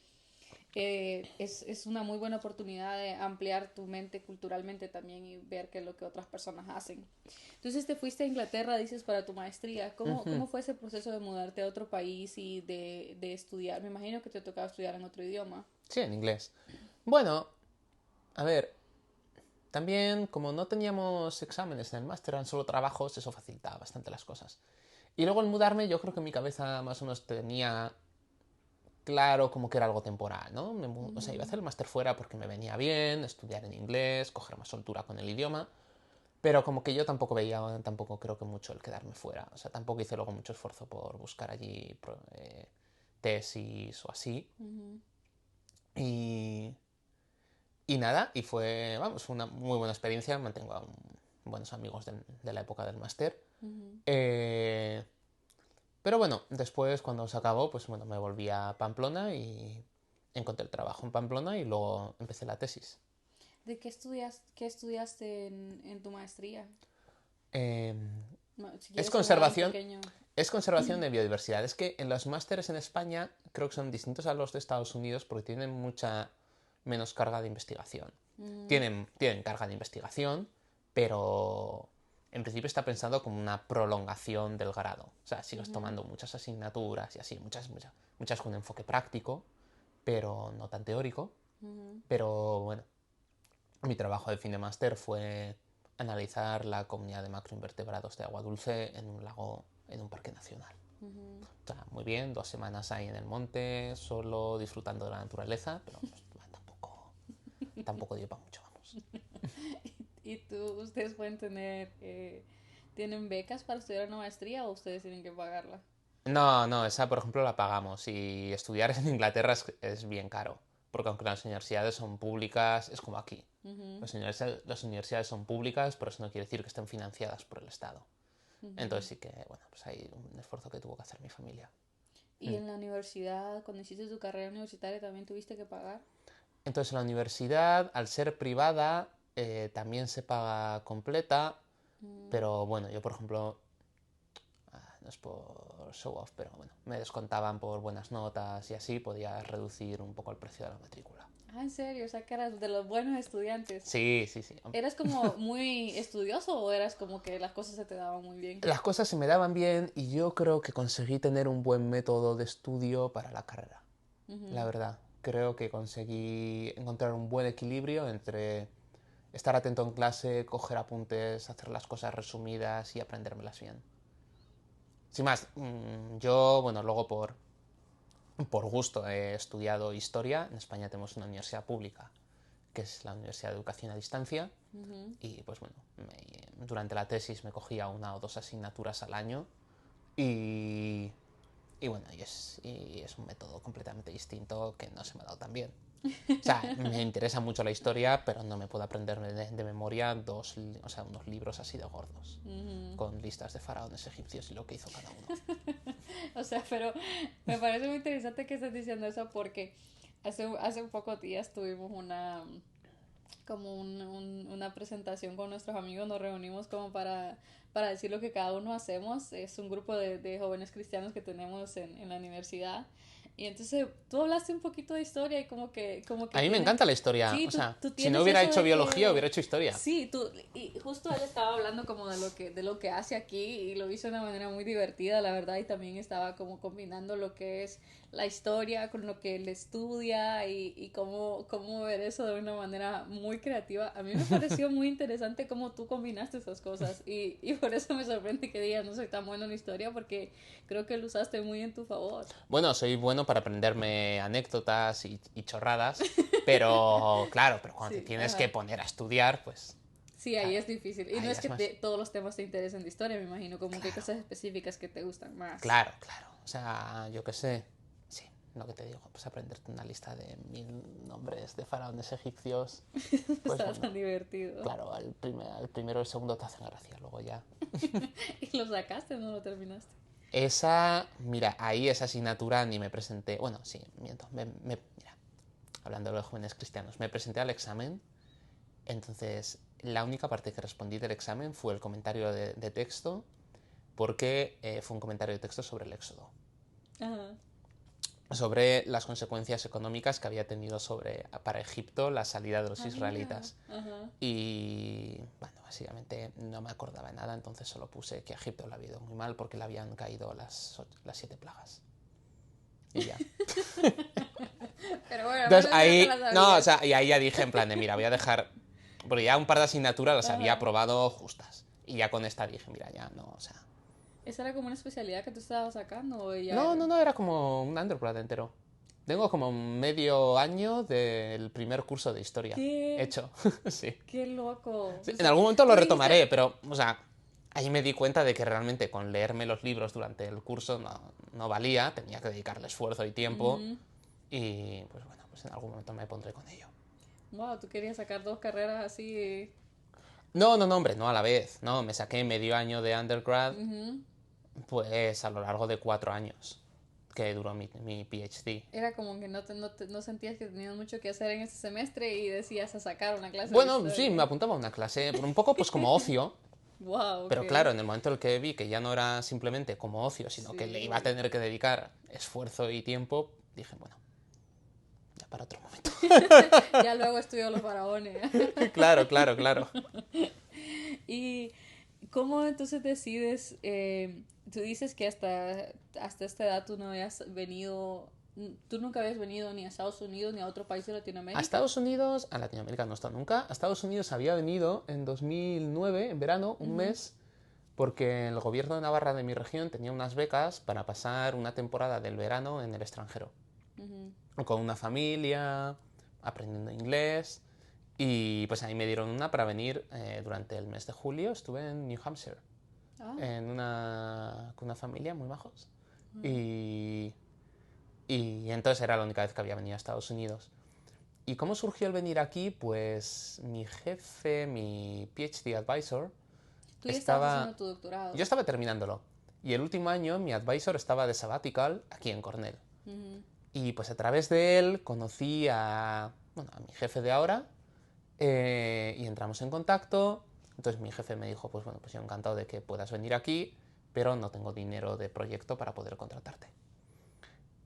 es una muy buena oportunidad de ampliar tu mente culturalmente también y ver qué es lo que otras personas hacen. Entonces te fuiste a Inglaterra, dices, para tu maestría. Ujú. ¿Cómo fue ese proceso de mudarte a otro país y de estudiar? Me imagino que te tocaba estudiar en otro idioma. Sí, en inglés. Bueno, a ver, también como no teníamos exámenes en el máster, eran solo trabajos, eso facilitaba bastante las cosas. Y luego al mudarme, yo creo que mi cabeza más o menos tenía claro como que era algo temporal, ¿no? O sea, iba a Ujú. hacer el máster fuera porque me venía bien, estudiar en inglés, coger más soltura con el idioma, pero como que yo tampoco veía, tampoco creo que mucho el quedarme fuera. O sea, tampoco hice luego mucho esfuerzo por buscar allí tesis o así. Ujú. Y, y nada, y fue una muy buena experiencia, mantengo a buenos amigos de la época del máster. Ujú. Eh, Pero bueno, después cuando se acabó, pues bueno, me volví a Pamplona y encontré el trabajo en Pamplona y luego empecé la tesis. ¿De qué estudiaste en tu maestría? Eh, No, si es quieres hablar un conservación, pequeño. es conservación de biodiversidad. Es que en los másteres en España creo que son distintos a los de Estados Unidos porque tienen mucha menos carga de investigación. Mm, Tienen carga de investigación, pero en principio está pensado como una prolongación del grado. O sea, sigues ujú, tomando muchas asignaturas y así, muchas con enfoque práctico, pero no tan teórico. ujú, Pero bueno, mi trabajo de fin de máster fue analizar la comunidad de macroinvertebrados de agua dulce en un lago, en un parque nacional. ujú. O sea, muy bien, 2 semanas ahí en el monte, solo disfrutando de la naturaleza, pero pues, tampoco dio para mucho, vamos. ¿Y ustedes pueden tienen becas para estudiar una maestría o ustedes tienen que pagarla? No, no, esa por ejemplo la pagamos y estudiar en Inglaterra es bien caro, porque aunque las universidades son públicas, es como aquí. Ujú, Las universidades son públicas, pero eso no quiere decir que estén financiadas por el Estado. ujú. Entonces sí que, bueno, pues hay un esfuerzo que tuvo que hacer mi familia. Y en la universidad, cuando hiciste tu carrera universitaria, también tuviste que pagar. Entonces la universidad, al ser privada, también se paga completa, Mm. pero bueno, yo por ejemplo, no es por show off, pero bueno, me descontaban por buenas notas y así podía reducir un poco el precio de la matrícula. Ah, ¿en serio? O sea, que eras de los buenos estudiantes. Sí, sí, sí. ¿Eras como muy estudioso o eras como que las cosas se te daban muy bien? Las cosas se me daban bien y yo creo que conseguí tener un buen método de estudio para la carrera. La Ujú. verdad, creo que conseguí encontrar un buen equilibrio entre estar atento en clase, coger apuntes, hacer las cosas resumidas y aprendérmelas bien. Sin más, yo, bueno, luego por gusto he estudiado historia. En España tenemos una universidad pública, que es la Universidad de Educación a Distancia. Ujú. Y pues bueno, durante la tesis me cogía una o dos asignaturas al año. Y, y bueno, y es un método completamente distinto que no se me ha dado tan bien. O sea, me interesa mucho la historia, pero no me puedo aprender de memoria o sea, unos libros así de gordos, Ujú. con listas de faraones egipcios y lo que hizo cada uno. O sea, pero me parece muy interesante que estés diciendo eso porque hace un poco días tuvimos una presentación con nuestros amigos, nos reunimos como para decir lo que cada uno hacemos. Es un grupo de jóvenes cristianos que tenemos en la universidad. Y entonces tú hablaste un poquito de historia y como que A mí me tienes, encanta la historia. sí, O sea, tú si no tienes hubiera eso hecho de biología, que, hubiera hecho historia. sí, y justo él estaba hablando como de lo que hace aquí y lo hizo de una manera muy divertida, la verdad, y también estaba como combinando lo que es la historia con lo que él estudia y cómo ver eso de una manera muy creativa. A mí me pareció muy interesante cómo tú combinaste esas cosas y por eso me sorprende que digas no soy tan bueno en historia porque creo que lo usaste muy en tu favor. Bueno, soy bueno para aprenderme anécdotas y chorradas, pero claro, pero cuando te Sí, tienes que ajá. poner a estudiar, pues Sí, ahí claro, es difícil. Y no ahí es es que más. todos los temas te interesen de historia, me imagino, como que hay Claro, cosas específicas que te gustan más. claro, claro. O sea, yo qué sé. Sí, lo que te digo, pues aprenderte una lista de 1000 nombres de faraones egipcios, pues Estaba bueno, tan divertido. claro, al primero y el segundo te hacen gracia, luego ya. ¿Y lo sacaste o no lo terminaste? Mira, ahí esa asignatura ni me presenté. Bueno, sí, miento. Mira, hablando de los jóvenes cristianos, me presenté al examen. Entonces, la única parte que respondí del examen fue el comentario de texto, porque fue un comentario de texto sobre el éxodo, Ajá. sobre las consecuencias económicas que había tenido para Egipto la salida de los Ah, mira. israelitas. Ajá. Y bueno, básicamente no me acordaba de nada, entonces solo puse que a Egipto le había ido muy mal porque le habían caído las 7 plagas. Y ya. Pero bueno, al Entonces menos ya te la ahí, no, o sabías. sea, y ahí ya dije en plan de, mira, voy a dejar, porque ya un par de asignaturas las había Ajá. aprobado justas. Y ya con esta dije, mira, ya no, o sea. ¿Esa era como una especialidad que tú estabas sacando o ya No, era? no, no, era como un undergrad entero. Tengo como medio año del primer curso de historia ¿Qué? hecho. Sí. ¡Qué loco! Sí, O en sea, algún momento tú lo me dijiste... retomaré, pero, o sea, ahí me di cuenta de que realmente con leerme los libros durante el curso no valía, tenía que dedicarle esfuerzo y tiempo. Y pues bueno, pues en algún momento me pondré con ello. Wow, tú querías sacar dos carreras así. No, no, no, hombre, no a la vez. No, me saqué medio año de undergrad, Ujú. pues a lo largo de 4 años que duró mi PhD. Era como que no sentías que tenías mucho que hacer en ese semestre y decías a sacar una clase de Bueno, sí, me historia. apuntaba a una clase, pero un poco pues como ocio. Wow, Pero ok. claro, en el momento en el que vi que ya no era simplemente como ocio, sino que le iba a Sí. tener que dedicar esfuerzo y tiempo, dije, bueno, ya para otro momento. Ya luego estudió los faraones. Claro, claro, claro. ¿Y cómo entonces decides? Tú dices que hasta esta edad tú no habías venido, tú nunca habías venido ni a Estados Unidos ni a otro país de A Latinoamérica. Estados Unidos, a Latinoamérica no he estado nunca, a Estados Unidos había venido en 2009, en verano, un Ujú, mes, porque el gobierno de Navarra de mi región tenía unas becas para pasar una temporada del verano en el extranjero, ujú. con una familia, aprendiendo inglés, y pues ahí me dieron una para venir durante el mes de julio, estuve en New Hampshire, Ah, con una familia muy majos. y, y entonces era la única vez que había venido a Estados Unidos. ¿Y cómo surgió el venir aquí? Pues mi jefe, mi PhD advisor, Tú ya estabas estaba... haciendo tu doctorado. Yo estaba terminándolo. Y el último año mi advisor estaba de sabbatical aquí en Cornell. Y pues a través de él conocí bueno, a mi jefe de ahora y entramos en contacto. Entonces mi jefe me dijo, pues bueno, pues yo encantado de que puedas venir aquí, pero no tengo dinero de proyecto para poder contratarte.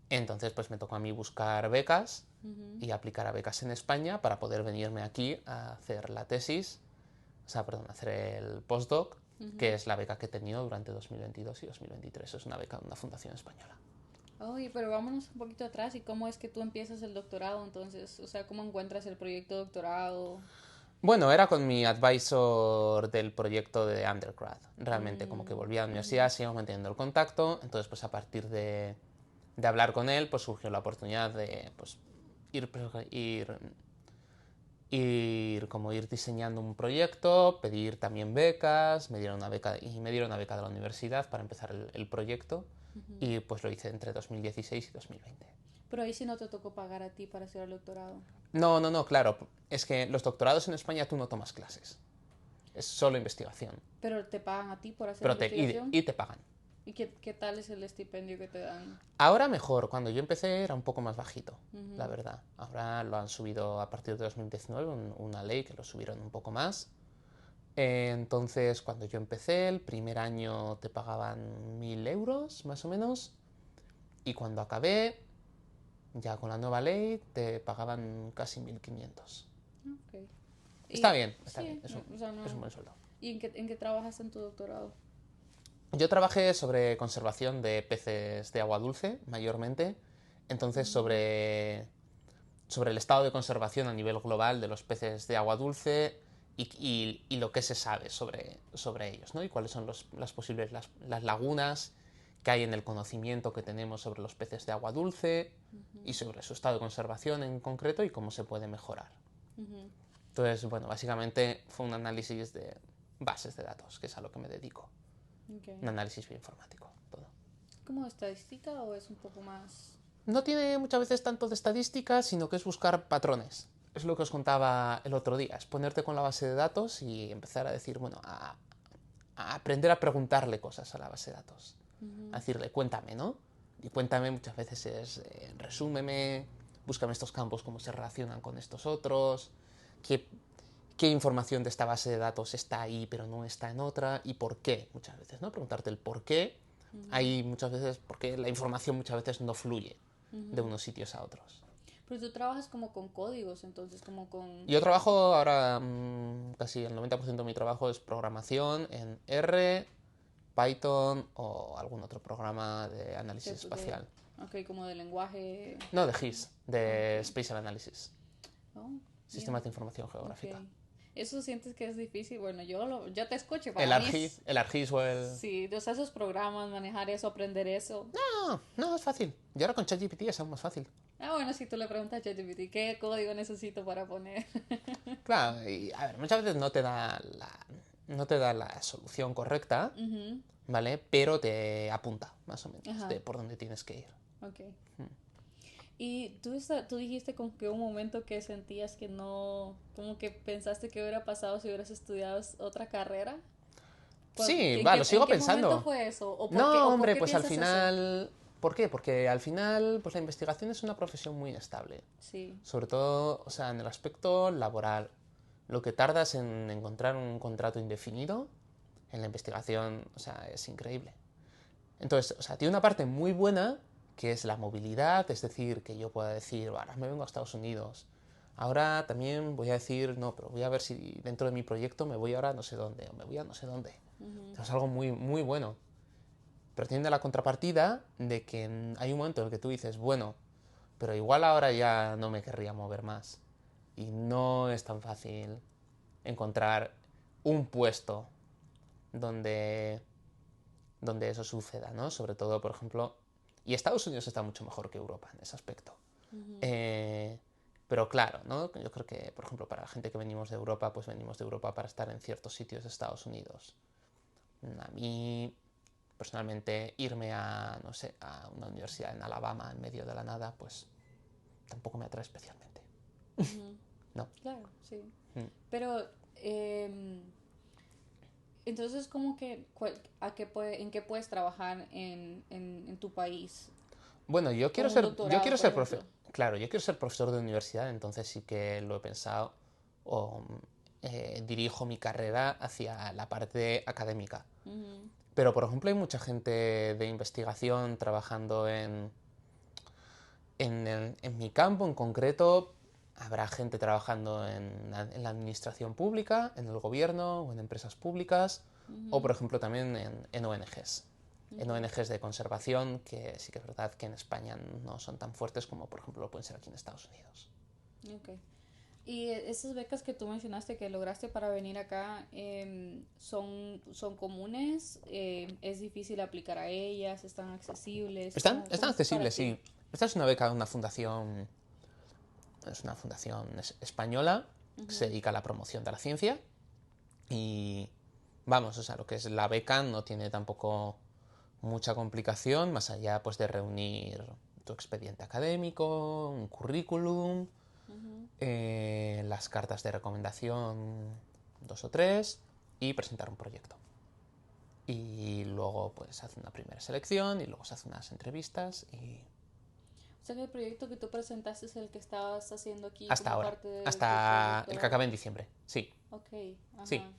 Entonces pues me tocó a mí buscar becas y aplicar a becas en España para poder venirme aquí a hacer la tesis, o sea, perdón, a hacer el postdoc, que es la beca que he tenido durante 2022 y 2023. Es una beca de una fundación española. Oye, pero vámonos un poquito atrás. ¿Y cómo es que tú empiezas el doctorado entonces? O sea, ¿cómo encuentras el proyecto de doctorado? Bueno, era con mi advisor del proyecto de undergrad. Realmente, como que volví a la universidad, seguimos manteniendo el contacto. Entonces, pues a partir de hablar con él, pues surgió la oportunidad de pues, ir, ir diseñando un proyecto, pedir también becas, me dieron una beca de la universidad para empezar el proyecto y pues lo hice entre 2016 y 2020. Pero ahí sí no te tocó pagar a ti para hacer el doctorado. No, no, no, claro, es que los doctorados en España tú no tomas clases, es solo investigación, Pero te pagan a ti por hacer pero investigación. y te pagan. ¿Y qué tal es el estipendio que te dan? Ahora mejor, cuando yo empecé era un poco más bajito, la verdad. Ahora lo han subido a partir de 2019, una ley que lo subieron un poco más. Entonces, cuando yo empecé, el primer año te pagaban 1.000 euros, más o menos. Y cuando acabé, ya con la nueva ley, te pagaban casi 1.500. Ok. Está Y bien, está bien, sí, es un, o sea, no. es un buen sueldo. ¿Y en qué trabajas en tu doctorado? Yo trabajé sobre conservación de peces de agua dulce, mayormente. Entonces, sobre el estado de conservación a nivel global de los peces de agua dulce y lo que se sabe sobre ellos, ¿no? Y cuáles son las posibles las lagunas que hay en el conocimiento que tenemos sobre los peces de agua dulce y sobre su estado de conservación en concreto y cómo se puede mejorar. Entonces, bueno, básicamente fue un análisis de bases de datos, que es a lo que me dedico. Okay. Un análisis bioinformático, todo. ¿Como estadística o es un poco más? No tiene muchas veces tanto de estadística, sino que es buscar patrones. Es lo que os contaba el otro día, es ponerte con la base de datos y empezar a decir, bueno, a aprender a preguntarle cosas a la base de datos. A decirle, cuéntame, ¿no? Y cuéntame muchas veces es, resúmeme, búscame estos campos, cómo se relacionan con estos otros, qué información de esta base de datos está ahí pero no está en otra y por qué, muchas veces, ¿no? Preguntarte el por qué. Hay muchas veces, porque la información muchas veces no fluye de unos sitios a otros. Pero tú trabajas como con códigos, entonces como con... Yo trabajo ahora, casi el 90% de mi trabajo es programación en R, Python o algún otro programa de análisis espacial. Ok, como de lenguaje... No, de GIS, de Spatial Analysis, Oh, Sistemas de Información Geográfica. okay. ¿Eso sientes que es difícil? Bueno, yo te escucho, El para mí ArcGIS, es... el ArcGIS o el... Sí, o sea, esos programas, manejar eso, aprender eso. No, no, es fácil. Y ahora con ChatGPT es aún más fácil. Ah, bueno, si tú le preguntas a ChatGPT, ¿qué código necesito para poner? Claro, y a ver, muchas veces no te da la solución correcta, ¿vale? Pero te apunta, más o menos, de por dónde tienes que ir. Ok. Y tú dijiste como que un momento que sentías que no, como que pensaste que hubiera pasado si hubieras estudiado otra carrera. Sí, va, lo sigo ¿En qué pensando. momento fue eso? No, ¿O por hombre, qué pues al piensas eso? final... ¿Por qué? Porque al final, pues la investigación es una profesión muy estable. Sí. Sobre todo, o sea, en el aspecto laboral. Lo que tardas en encontrar un contrato indefinido en la investigación, o sea, es increíble. Entonces, o sea, tiene una parte muy buena que es la movilidad, es decir, que yo pueda decir, ahora me vengo a Estados Unidos. Ahora también voy a decir, no, pero voy a ver si dentro de mi proyecto me voy ahora a no sé dónde, o me voy a no sé dónde. Es algo muy, muy bueno. Pero tiene la contrapartida de que hay un momento en el que tú dices, bueno, pero igual ahora ya no me querría mover más. Y no es tan fácil encontrar un puesto donde, donde eso suceda, ¿no? Sobre todo, por ejemplo, y Estados Unidos está mucho mejor que Europa en ese aspecto. Pero claro, ¿no? Yo creo que, por ejemplo, para la gente que venimos de Europa, pues venimos de Europa para estar en ciertos sitios de Estados Unidos. A mí, personalmente irme a, no sé, a una universidad en Alabama en medio de la nada, pues tampoco me atrae especialmente. No. Claro, sí. Mm. Pero, entonces, ¿cómo que, en qué puedes trabajar en tu país? Bueno, Con un yo doctorado, quiero por ser ejemplo. claro, yo quiero ser profesor de universidad, entonces sí que lo he pensado o dirijo mi carrera hacia la parte académica. Ujú, Pero, por ejemplo, hay mucha gente de investigación trabajando en mi campo en concreto. Habrá gente trabajando en la administración pública, en el gobierno o en empresas públicas, o, por ujú, ejemplo, también en ONGs. En ujú. ONGs de conservación, que sí que es verdad que en España no son tan fuertes como, por ejemplo, lo pueden ser aquí en Estados Unidos. Ok. Y esas becas que tú mencionaste que lograste para venir acá, son comunes, es difícil aplicar a ellas, están accesibles, Están cómo es para accesibles, ti? sí. Esta es una beca de es una fundación española que se Ujú, dedica a la promoción de la ciencia y vamos, o sea, lo que es la beca no tiene tampoco mucha complicación más allá pues de reunir tu expediente académico, un currículum, ujú. las cartas de recomendación, dos o tres, y presentar un proyecto. Y luego pues se hace una primera selección y luego se hacen unas entrevistas y O sea que el proyecto que tú presentaste es el que estabas haciendo aquí hasta como ahora, parte de tu hasta el que postdoctorado. acabe en diciembre, sí, Ok, sí. ajá.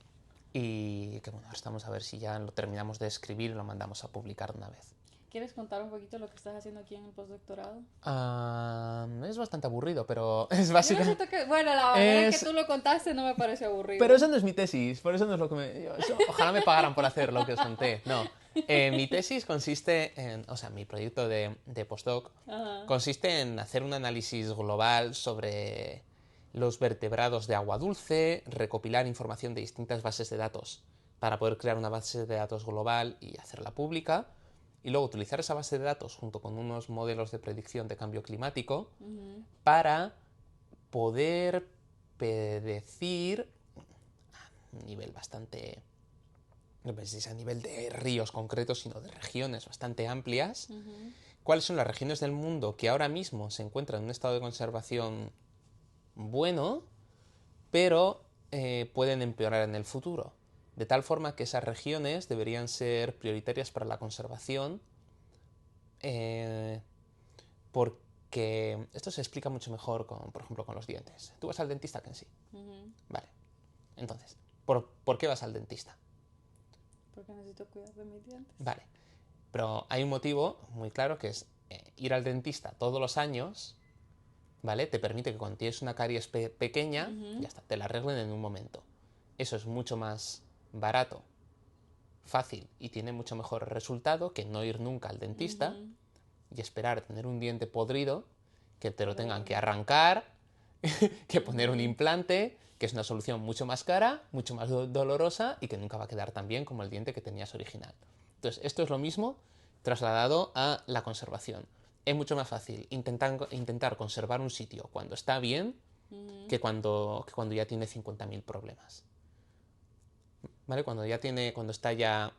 Y que bueno, ahora estamos a ver si ya lo terminamos de escribir y lo mandamos a publicar de una vez. ¿Quieres contar un poquito lo que estás haciendo aquí en el postdoctorado? Es bastante aburrido, pero es Yo no básica. siento que, bueno, la manera en que Es tú lo contaste no me parece Pero aburrido. eso no es mi tesis, por eso no es lo que ojalá me pagaran por hacer lo que os conté. No. Mi tesis consiste en. O sea, mi proyecto de postdoc Ajá. consiste en hacer un análisis global sobre los vertebrados de agua dulce, recopilar información de distintas bases de datos para poder crear una base de datos global y hacerla pública, y luego utilizar esa base de datos junto con unos modelos de predicción de cambio climático Ujú, para poder predecir un nivel bastante, no penséis a nivel de ríos concretos, sino de regiones bastante amplias, ujú, cuáles son las regiones del mundo que ahora mismo se encuentran en un estado de conservación bueno, pero pueden empeorar en el futuro. De tal forma que esas regiones deberían ser prioritarias para la conservación, eh, porque esto se explica mucho mejor, por ejemplo, con los dientes. Tú vas al dentista, que en sí. ujú. Vale. Entonces, ¿por qué vas al dentista? Porque necesito cuidar de mis dientes. Vale. Pero hay un motivo muy claro que es ir al dentista todos los años, ¿vale? Te permite que cuando tienes una caries pequeña, Ujú, ya está, te la arreglen en un momento. Eso es mucho más barato, fácil y tiene mucho mejor resultado que no ir nunca al dentista ujú. y esperar a tener un diente podrido, que te lo tengan que Horrible. arrancar, que poner un Ujú. implante, que es una solución mucho más cara, mucho más dolorosa y que nunca va a quedar tan bien como el diente que tenías original. Entonces, esto es lo mismo trasladado a la conservación. Es mucho más fácil intentar conservar un sitio cuando está bien Ujú, que cuando ya tiene 50.000 problemas. ¿Vale? Cuando está ya.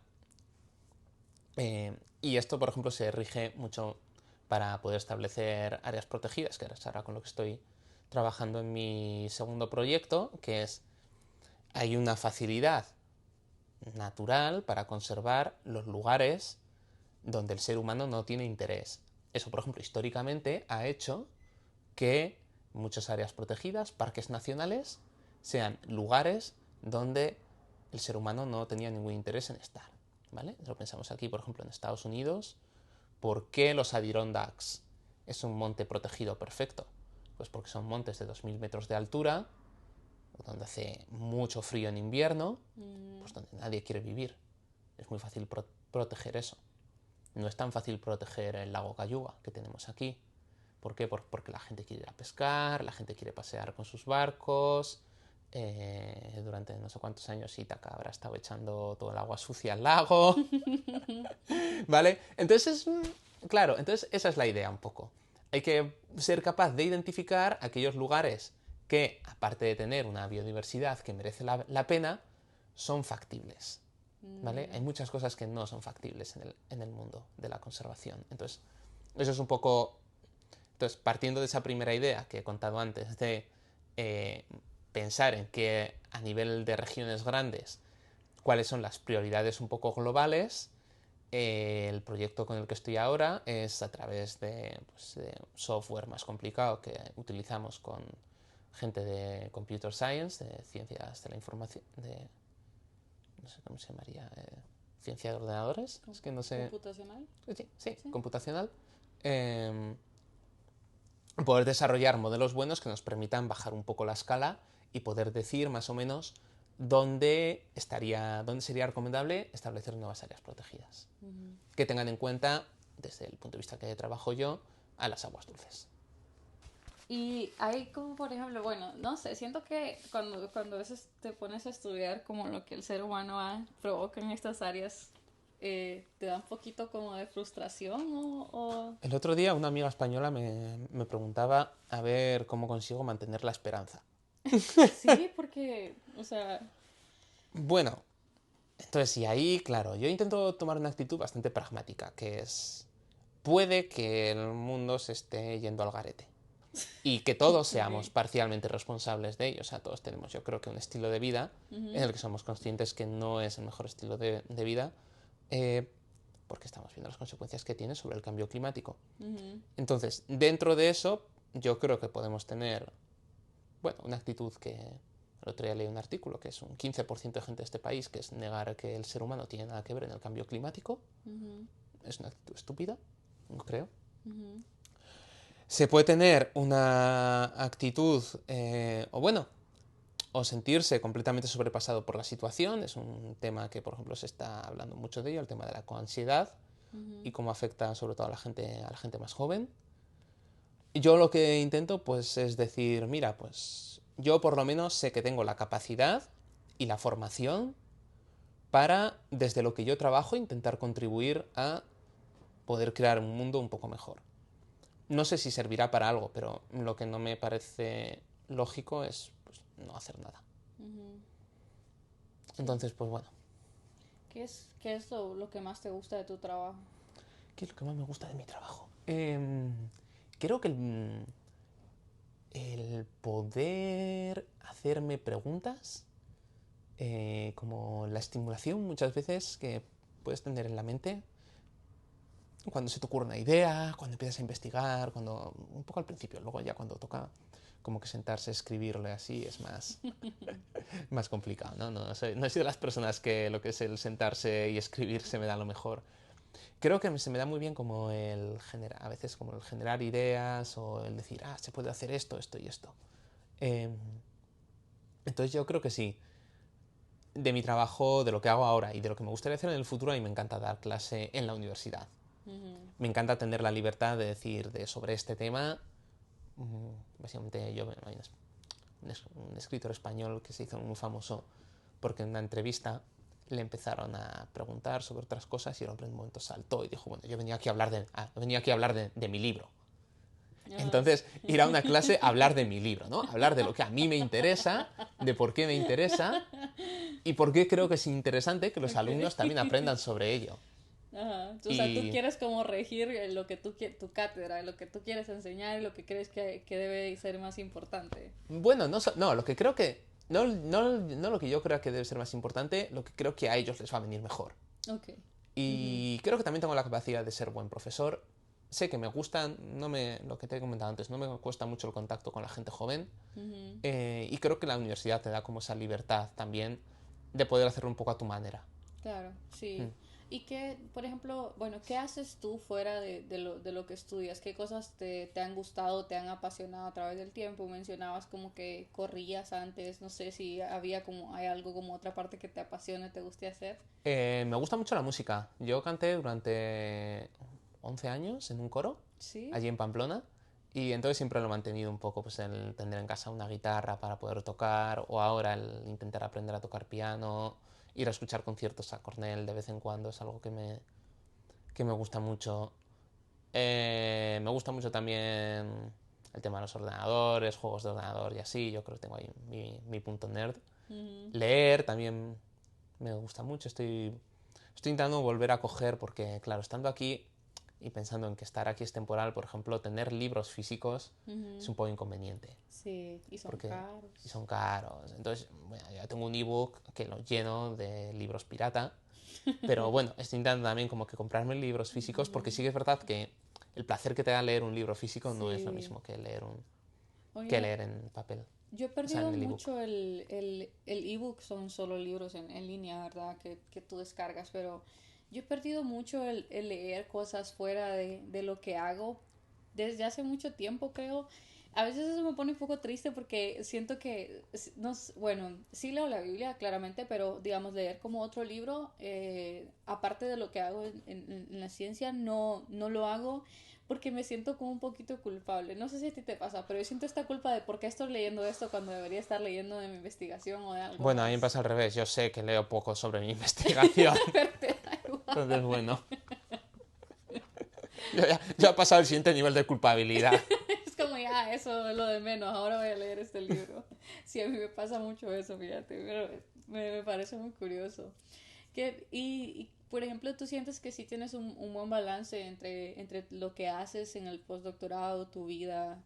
Y esto, por ejemplo, se rige mucho para poder establecer áreas protegidas, que es ahora con lo que estoy trabajando en mi segundo proyecto, que es hay una facilidad natural para conservar los lugares donde el ser humano no tiene interés. Eso, por ejemplo, históricamente ha hecho que muchas áreas protegidas, parques nacionales, sean lugares donde el ser humano no tenía ningún interés en estar. ¿Vale? Lo pensamos aquí, por ejemplo, en Estados Unidos. ¿Por qué los Adirondacks es un monte protegido perfecto? Pues porque son montes de 2000 metros de altura, donde hace mucho frío en invierno, ujú, pues donde nadie quiere vivir. Es muy fácil proteger eso. No es tan fácil proteger el lago Cayuga que tenemos aquí. ¿Por qué? Porque la gente quiere ir a pescar, la gente quiere pasear con sus barcos. Durante no sé cuántos años Ítaca habrá estado echando todo el agua sucia al lago. ¿Vale? Entonces, claro, entonces esa es la idea un poco. Hay que ser capaz de identificar aquellos lugares que, aparte de tener una biodiversidad que merece la pena, son factibles. ¿vale? Hay muchas cosas que no son factibles en el mundo de la conservación. Entonces, eso es un poco... Entonces, partiendo de esa primera idea que he contado antes, de pensar en que a nivel de regiones grandes, cuáles son las prioridades un poco globales, el proyecto con el que estoy ahora es a través de software más complicado que utilizamos con gente de computer science, de ciencias de la información, de no sé cómo se llamaría, ciencia de ordenadores, es que no sé. ¿Computacional? Sí, Sí. computacional. Eh, Poder desarrollar modelos buenos que nos permitan bajar un poco la escala y poder decir más o menos dónde sería recomendable establecer nuevas áreas protegidas. Que tengan en cuenta, desde el punto de vista que trabajo yo, a las aguas dulces. Y hay como, por ejemplo, bueno, no sé, siento que cuando a veces te pones a estudiar como lo que el ser humano provoca en estas áreas, te da un poquito como de frustración o... El otro día una amiga española me preguntaba a ver cómo consigo mantener la esperanza. Sí, porque, o sea, Bueno, entonces y ahí, claro, yo intento tomar una actitud bastante pragmática, que es, puede que el mundo se esté yendo al garete y que todos seamos ok. parcialmente responsables de ello. O sea, todos tenemos, yo creo que un estilo de vida en Ujú, el que somos conscientes que no es el mejor estilo de vida, eh, porque estamos viendo las consecuencias que tiene sobre el cambio climático. ujú, Entonces, dentro de eso, yo creo que podemos tener, bueno, una actitud que el otro día leí un artículo que es un 15% de gente de este país, que es negar que el ser humano tiene nada que ver en el cambio climático. ujú, Es una actitud estúpida, creo. ujú, Se puede tener una actitud, o bueno, o sentirse completamente sobrepasado por la situación. Es un tema que, por ejemplo, se está hablando mucho de ello, el tema de la coansiedad y ujú, cómo afecta sobre todo a la gente más joven. Y yo lo que intento, pues, es decir, mira, pues yo por lo menos sé que tengo la capacidad y la formación para, desde lo que yo trabajo, intentar contribuir a poder crear un mundo un poco mejor. No sé si servirá para algo, pero lo que no me parece lógico es pues, no hacer nada. ujú. Sí. Entonces, pues bueno, ¿Qué es lo que más te gusta de tu trabajo? ¿qué es lo que más me gusta de mi trabajo? Creo que el poder hacerme preguntas, como la estimulación muchas veces que puedes tener en la mente cuando se te ocurre una idea, cuando empiezas a investigar, cuando un poco al principio, luego ya cuando toca como que sentarse a escribirle así es más complicado, ¿no? No soy de las personas que lo que es el sentarse y escribir se me da lo mejor. Creo que se me da muy bien como a veces como el generar ideas o el decir, se puede hacer esto, esto y esto. Eh, entonces yo creo que sí, de mi trabajo, de lo que hago ahora y de lo que me gustaría hacer en el futuro, a mí me encanta dar clase en la universidad. Ujú, Me encanta tener la libertad de decir sobre este tema. Básicamente hay un escritor español que se hizo muy famoso porque en una entrevista le empezaron a preguntar sobre otras cosas y el hombre en un momento saltó y dijo, bueno, yo venía aquí a hablar de mi libro. ajá. Entonces, ir a una clase a hablar de mi libro, ¿no? Hablar de lo que a mí me interesa, de por qué me interesa y por qué creo que es interesante que los alumnos también Ok. aprendan sobre ello. Ajá. O sea, tú Y quieres como regir lo que tu cátedra, lo que tú quieres enseñar y lo que crees que debe ser más importante. bueno, no, lo que creo que... No lo que yo creo que debe ser más importante, lo que creo que a ellos les va a venir mejor. Ok. Ujú, Y creo que también tengo la capacidad de ser buen profesor. Sé que me gustan, lo que te he comentado antes, no me cuesta mucho el contacto con la gente joven. ujú. Y creo que la universidad te da como esa libertad también de poder hacerlo un poco a tu manera. Claro, Mm. sí. Y qué, por ejemplo, bueno, ¿qué haces tú fuera de lo que estudias? ¿Qué cosas te han gustado, te han apasionado a través del tiempo? Mencionabas como que corrías antes, no sé si hay algo como otra parte que te apasione, te guste hacer. Me gusta mucho la música. Yo canté durante 11 años en un coro, Sí. allí en Pamplona, y entonces siempre lo he mantenido un poco, pues el tener en casa una guitarra para poder tocar, o ahora el intentar aprender a tocar piano, ir a escuchar conciertos a Cornell de vez en cuando, es algo que me gusta mucho. Me gusta mucho también el tema de los ordenadores, juegos de ordenador y así, yo creo que tengo ahí mi punto nerd. Ujú, Leer también me gusta mucho. Estoy intentando volver a coger porque, claro, estando aquí y pensando en que estar aquí es temporal, por ejemplo, tener libros físicos es un poco inconveniente. Sí, y son caros. Y son caros. Entonces, bueno, ya tengo un ebook que lo lleno de libros pirata, pero bueno, estoy intentando también como que comprarme libros físicos porque sí que es verdad que el placer que te da leer un libro físico no es lo Sí. mismo que leer Oye, en papel, yo he o sea, perdido en el ebook. mucho el ebook, son solo libros en línea, ¿verdad? Que tú descargas, pero yo he perdido mucho el leer cosas fuera de lo que hago desde hace mucho tiempo, creo. A veces eso me pone un poco triste porque siento que, no, bueno, sí leo la Biblia, claramente, pero digamos, leer como otro libro, aparte de lo que hago en la ciencia, no lo hago porque me siento como un poquito culpable. No sé si a ti te pasa, pero yo siento esta culpa de por qué estoy leyendo esto cuando debería estar leyendo de mi investigación o de algo Bueno, a mí me más. pasa al revés. Yo sé que leo poco sobre mi investigación. Pero te da Entonces, igual. bueno, ya he pasado el siguiente nivel de culpabilidad. Es como ya, eso es lo de menos, ahora voy a leer este libro. Sí, a mí me pasa mucho eso, fíjate, pero me parece muy curioso. Por ejemplo, tú sientes que sí tienes un buen balance entre lo que haces en el postdoctorado, tu vida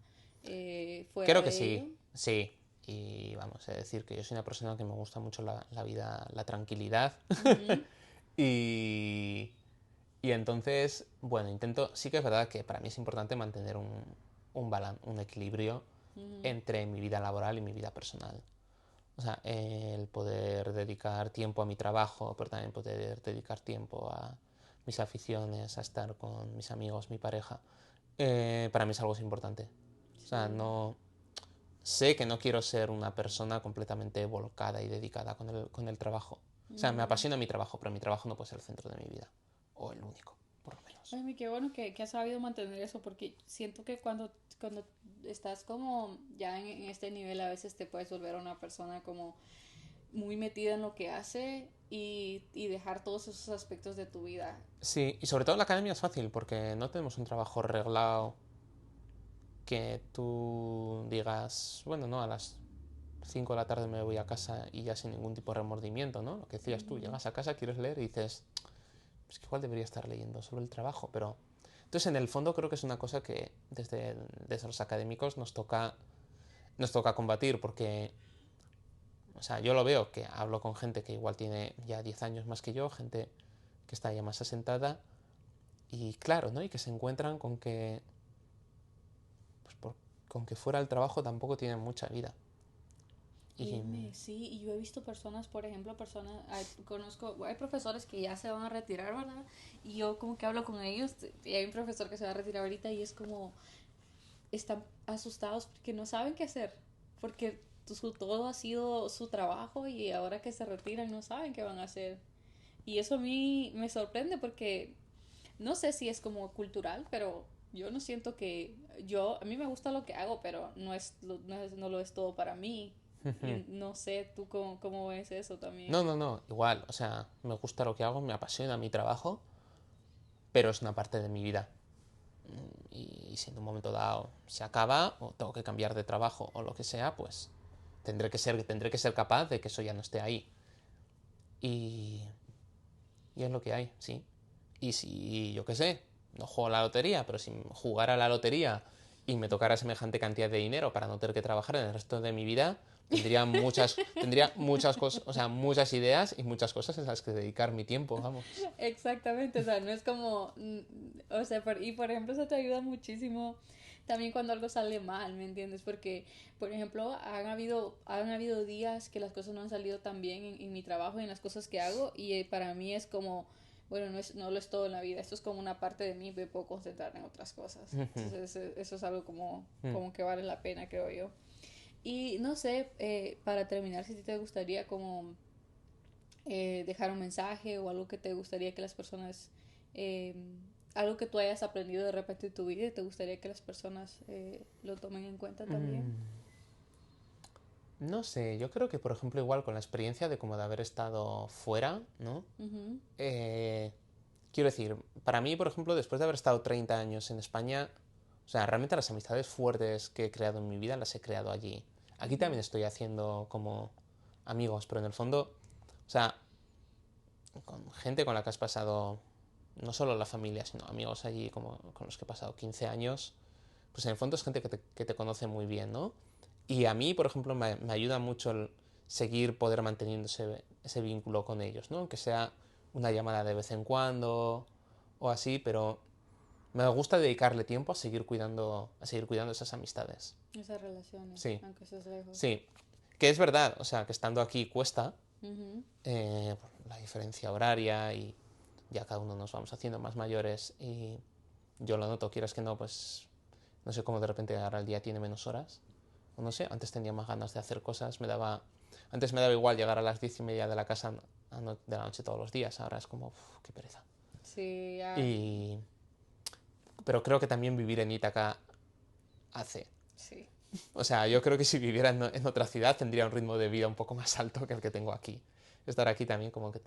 fuera Creo que de ello. sí, sí. Y vamos a decir que yo soy una persona que me gusta mucho la vida, la tranquilidad. Ujú, y, y entonces, bueno, sí que es verdad que para mí es importante mantener un equilibrio ujú. entre mi vida laboral y mi vida personal. O sea, el poder dedicar tiempo a mi trabajo, pero también poder dedicar tiempo a mis aficiones, a estar con mis amigos, mi pareja, para mí es algo importante. O sea, Sí. no sé que no quiero ser una persona completamente volcada y dedicada con el trabajo. O sea, me Mm. apasiona mi trabajo, pero mi trabajo no puede ser el centro de mi vida. O el único, por lo menos. Ay, qué bueno que has sabido mantener eso, porque siento que cuando estás como ya en este nivel, a veces te puedes volver una persona como muy metida en lo que hace y dejar todos esos aspectos de tu vida. Sí, y sobre todo en la academia es fácil, porque no tenemos un trabajo reglado que tú digas, bueno, no, a las 5 de la tarde me voy a casa y ya sin ningún tipo de remordimiento, ¿no? Lo que decías tú, Ujú. llegas a casa, quieres leer y dices, pues que igual debería estar leyendo sobre el trabajo, pero... Entonces, en el fondo creo que es una cosa que desde los académicos nos toca combatir, porque, o sea, yo lo veo, que hablo con gente que igual tiene ya 10 años más que yo, gente que está ya más asentada, y claro, ¿no? Y que se encuentran con que, pues con que fuera del trabajo tampoco tienen mucha vida. Y Créeme, sí, y yo he visto personas, por ejemplo, hay profesores que ya se van a retirar, ¿verdad? Y yo como que hablo con ellos, y hay un profesor que se va a retirar ahorita y es como, están asustados porque no saben qué hacer, porque todo ha sido su trabajo y ahora que se retiran no saben qué van a hacer. Y eso a mí me sorprende porque no sé si es como cultural, pero yo no siento a mí me gusta lo que hago, pero no lo es todo para mí. Y no sé, tú cómo ves eso no, también. no, no, igual, o sea, me gusta lo que hago, me apasiona mi trabajo, pero es una parte de mi vida. Y si en un momento dado se acaba o tengo que cambiar de trabajo o lo que sea, pues tendré que ser capaz de que eso ya no esté ahí. Y, y es lo que hay, sí. Y si, yo qué sé, no juego a la lotería, pero si jugara a la lotería y me tocara semejante cantidad de dinero para no tener que trabajar en el resto de mi vida, tendría muchas cosas, o sea, muchas ideas y muchas cosas en las que dedicar mi tiempo, vamos. Exactamente, o sea, no es como, o sea, y por ejemplo eso te ayuda muchísimo también cuando algo sale mal, ¿me entiendes? Porque, por ejemplo, han habido días que las cosas no han salido tan bien en mi trabajo y en las cosas que hago y para mí es como, bueno, no lo es todo en la vida, esto es como una parte de mí, me puedo concentrar en otras cosas. Entonces eso es algo como que vale la pena, creo yo. Y no sé, para terminar, si te gustaría como dejar un mensaje o algo que te gustaría que las personas, eh, algo que tú hayas aprendido de repente en tu vida y te gustaría que las personas lo tomen en cuenta también. No sé, yo creo que por ejemplo igual con la experiencia de como de haber estado fuera, ¿no? Ujú, Eh, quiero decir, para mí, por ejemplo, después de haber estado 30 años en España, o sea, realmente las amistades fuertes que he creado en mi vida las he creado allí. Aquí ujú, también estoy haciendo como amigos, pero en el fondo, o sea, con gente con la que has pasado, no solo la familia, sino amigos allí como con los que he pasado 15 años, pues en el fondo es gente que te conoce muy bien, ¿no? Y a mí, por ejemplo, me ayuda mucho el seguir poder manteniendo ese vínculo con ellos, ¿no? Aunque sea una llamada de vez en cuando o así, pero me gusta dedicarle tiempo a seguir cuidando esas amistades. Esas relaciones, Sí, aunque estés lejos. sí. Que es verdad, o sea, que estando aquí cuesta Ujú. la diferencia horaria y ya cada uno nos vamos haciendo más mayores y yo lo noto, quieras que no, pues no sé cómo de repente ahora el día tiene menos horas. O no sé, antes tenía más ganas de hacer cosas, antes me daba igual llegar a las 10:30 de la casa de la noche todos los días, ahora es como, uf, qué pereza. Sí, ya. Y, pero creo que también vivir en Ítaca hace. Sí. O sea, yo creo que si viviera en otra ciudad tendría un ritmo de vida un poco más alto que el que tengo aquí. Estar aquí también como que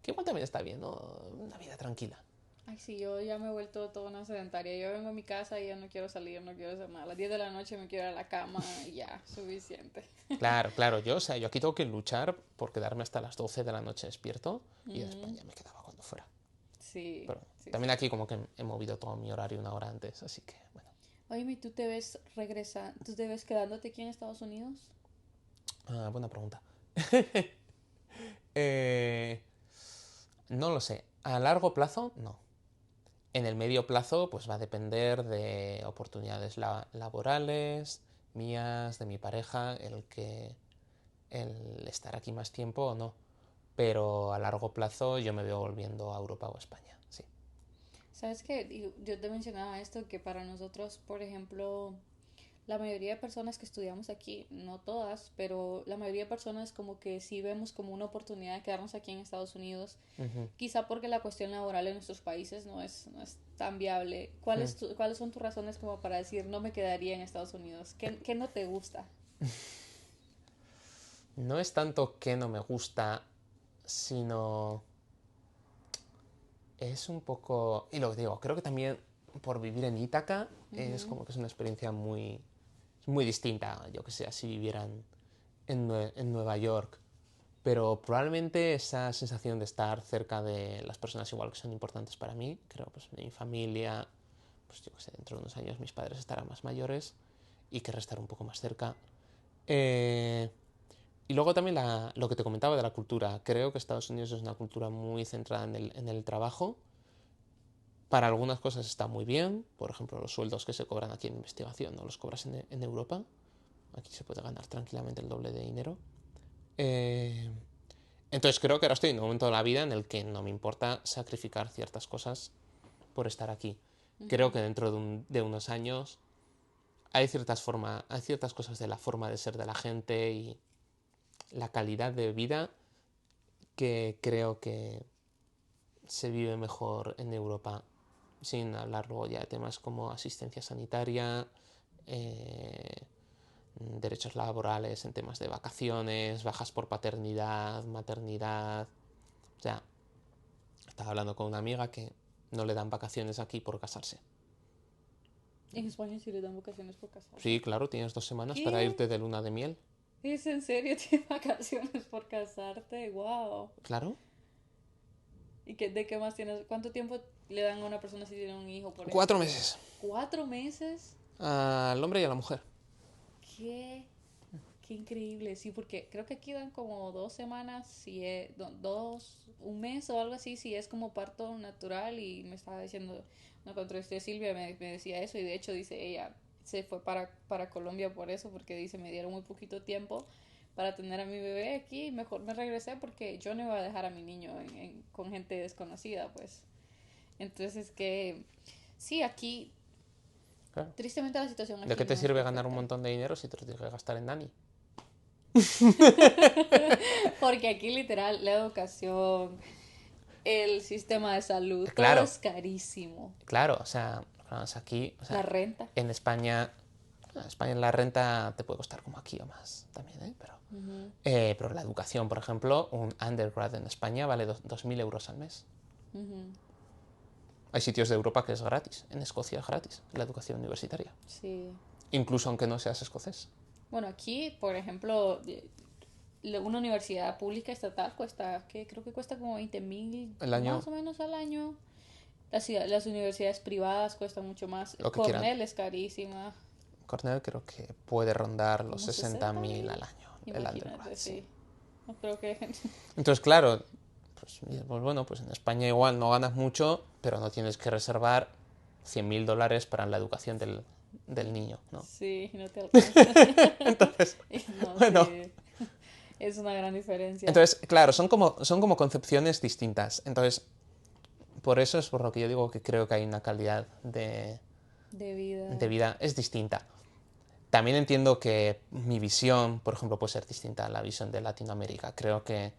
igual también está bien, ¿no? Una vida tranquila. Ay, sí, yo ya me he vuelto toda una sedentaria. Yo vengo a mi casa y ya no quiero salir, no quiero hacer nada. A las 10 de la noche me quiero ir a la cama y ya, suficiente. Claro, claro, o sea, yo aquí tengo que luchar por quedarme hasta las 12 de la noche despierto y después Ujú. ya me quedaba cuando fuera. Sí, Pero sí, también sí. aquí como que he movido todo mi horario una hora antes, así que bueno. Oye, ¿y tú te ves regresando, tú te ves quedándote aquí en Estados Unidos? Ah, buena pregunta. Eh, no lo sé. A largo plazo, no. En el medio plazo, pues va a depender de oportunidades laborales, mías, de mi pareja, el estar aquí más tiempo o no. Pero a largo plazo yo me veo volviendo a Europa o España, sí. ¿Sabes qué? Yo te mencionaba esto, que para nosotros, por ejemplo, la mayoría de personas que estudiamos aquí, no todas, pero la mayoría de personas como que sí vemos como una oportunidad de quedarnos aquí en Estados Unidos, Ujú. quizá porque la cuestión laboral en nuestros países no es tan viable. Mm. ¿Cuáles son tus razones como para decir no me quedaría en Estados Unidos? ¿Qué no te gusta? No es tanto que no me gusta, sino es un poco... Y lo que digo, creo que también por vivir en Ítaca es Ujú. como que es una experiencia muy distinta, yo que sé, si vivieran en Nueva York. Pero probablemente esa sensación de estar cerca de las personas igual que son importantes para mí, creo pues de mi familia, pues yo que sé, dentro de unos años mis padres estarán más mayores y querré estar un poco más cerca. Eh, y luego también lo que te comentaba de la cultura. Creo que Estados Unidos es una cultura muy centrada en el trabajo. Para algunas cosas está muy bien. Por ejemplo, los sueldos que se cobran aquí en investigación no los cobras en Europa. Aquí se puede ganar tranquilamente el doble de dinero. Eh, entonces creo que ahora estoy en un momento de la vida en el que no me importa sacrificar ciertas cosas por estar aquí. Creo Ujú. que dentro de unos años hay ciertas cosas de la forma de ser de la gente y la calidad de vida que creo que se vive mejor en Europa, sin hablar luego ya de temas como asistencia sanitaria, eh, derechos laborales en temas de vacaciones, bajas por paternidad, maternidad. O sea, estaba hablando con una amiga que no le dan vacaciones aquí por casarse. En España sí le dan vacaciones por casarse. Sí, claro, tienes 2 semanas para ¿Qué? irte de luna de miel. ¿Es en serio? ¿Tienes vacaciones por casarte? ¡Wow! Claro. ¿Y de qué más tienes? ¿Cuánto tiempo le dan a una persona si tiene un hijo, por 4 ejemplo? meses. ¿4 meses? Al hombre y a la mujer. ¿Qué? Qué increíble, sí, porque creo que aquí dan como 2 semanas, si es, un mes o algo así, si es como parto natural. Y me estaba diciendo, no contraste Silvia, me decía eso. Y de hecho dice ella, se fue para Colombia por eso, porque dice, me dieron muy poquito tiempo para tener a mi bebé aquí, mejor me regresé porque yo no iba a dejar a mi niño con gente desconocida, pues. Entonces que, sí, aquí Claro. tristemente la situación ¿De aquí qué te no es sirve ganar un perfecta. montón de dinero si te lo tienes que gastar en Dani? Porque aquí literal la educación, el sistema de salud, todo Claro, es carísimo. claro, o sea, aquí, o La sea, renta. en España la renta te puede costar como aquí o más también, ¿eh? Ujú, Pero la educación, por ejemplo, un undergrad en España vale 2.000 euros al mes. ujú. Hay sitios de Europa que es gratis, en Escocia es gratis, la educación universitaria, Sí. incluso aunque no seas escocés. Bueno, aquí, por ejemplo, una universidad pública estatal cuesta, que creo que cuesta como 20.000 El año, más o menos al año. Las universidades privadas cuestan mucho más. lo que quieran. Cornell es carísima, Cornell creo que puede rondar los como 60.000 60.000. al año, el undergrad, Imagínate, sí. sí. No creo que... Entonces, claro, pues bueno, pues en España igual no ganas mucho, pero no tienes que reservar 100.000 dólares para la educación del niño, ¿no? Sí, no te alcanza. Entonces, No, bueno, sí. Es una gran diferencia entonces, claro, son como concepciones distintas. Entonces, por eso es por lo que yo digo que creo que hay una calidad de vida. de vida es distinta. También entiendo que mi visión, por ejemplo, puede ser distinta a la visión de Latinoamérica. Creo que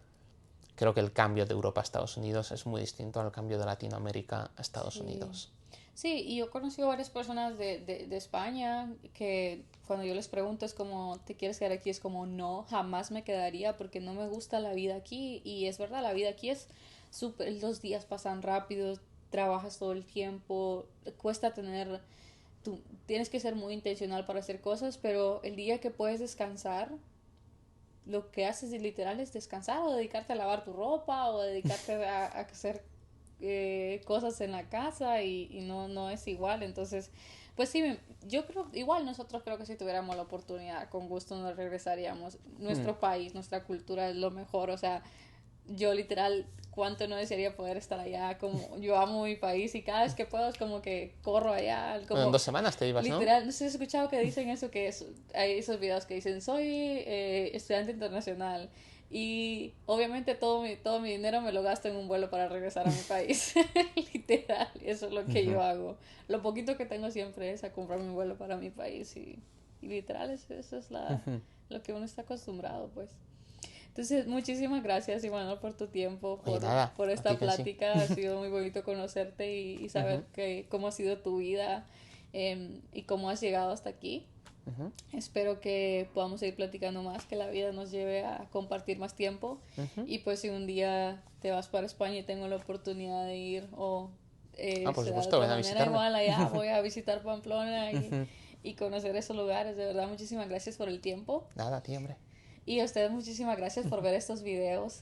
el cambio de Europa a Estados Unidos es muy distinto al cambio de Latinoamérica a Estados Sí. Unidos. Sí, y yo he conocido varias personas de España que cuando yo les pregunto es como, ¿te quieres quedar aquí? Es como, no, jamás me quedaría porque no me gusta la vida aquí. Y es verdad, la vida aquí es súper, los días pasan rápido, trabajas todo el tiempo, cuesta tener, tú tienes que ser muy intencional para hacer cosas, pero el día que puedes descansar, lo que haces literal es descansar o dedicarte a lavar tu ropa o dedicarte a hacer cosas en la casa y no, no es igual. Entonces, pues sí, yo creo, igual nosotros creo que si tuviéramos la oportunidad, con gusto nos regresaríamos. Mm. Nuestro país, nuestra cultura es lo mejor, o sea, yo literal, cuánto no desearía poder estar allá, como yo amo mi país y cada vez que puedo es como que corro allá, Bueno, en como 2 semanas te ibas, ¿no? literal, no sé si has escuchado que dicen eso, que es, hay esos videos que dicen, soy estudiante internacional y obviamente todo mi dinero me lo gasto en un vuelo para regresar a mi país. Literal, eso es lo que yo Ujú, hago. Lo poquito que tengo siempre es a comprarme un vuelo para mi país y literal, eso es ujú. lo que uno está acostumbrado, pues. Entonces, muchísimas gracias, Iván, por tu tiempo, Oye, nada, por a ti esta que sí. plática. Ha sido muy bonito conocerte y saber Ujú, cómo ha sido tu vida y cómo has llegado hasta aquí. ujú, Espero que podamos seguir platicando más, que la vida nos lleve a compartir más tiempo. ujú. Y pues si un día te vas para España y tengo la oportunidad de ir o Ah, por será de supuesto, otra ven a manera visitarme. igual allá, voy a visitar Pamplona Ujú. y conocer esos lugares. De verdad, muchísimas gracias por el tiempo. Nada, a ti, hombre. Y a ustedes muchísimas gracias por ver estos videos.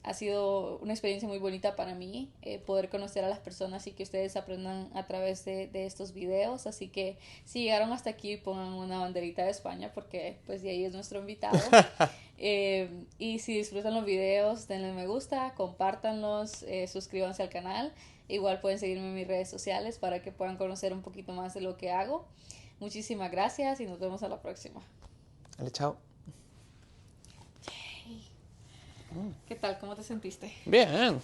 Ha sido una experiencia muy bonita para mí poder conocer a las personas y que ustedes aprendan a través de estos videos. Así que si llegaron hasta aquí, pongan una banderita de España porque pues de ahí es nuestro invitado. Y si disfrutan los videos, denle me gusta, compártanlos, suscríbanse al canal. Igual pueden seguirme en mis redes sociales para que puedan conocer un poquito más de lo que hago. Muchísimas gracias y nos vemos a la próxima. Vale, chao. ¿Qué tal? ¿Cómo te sentiste? Bien.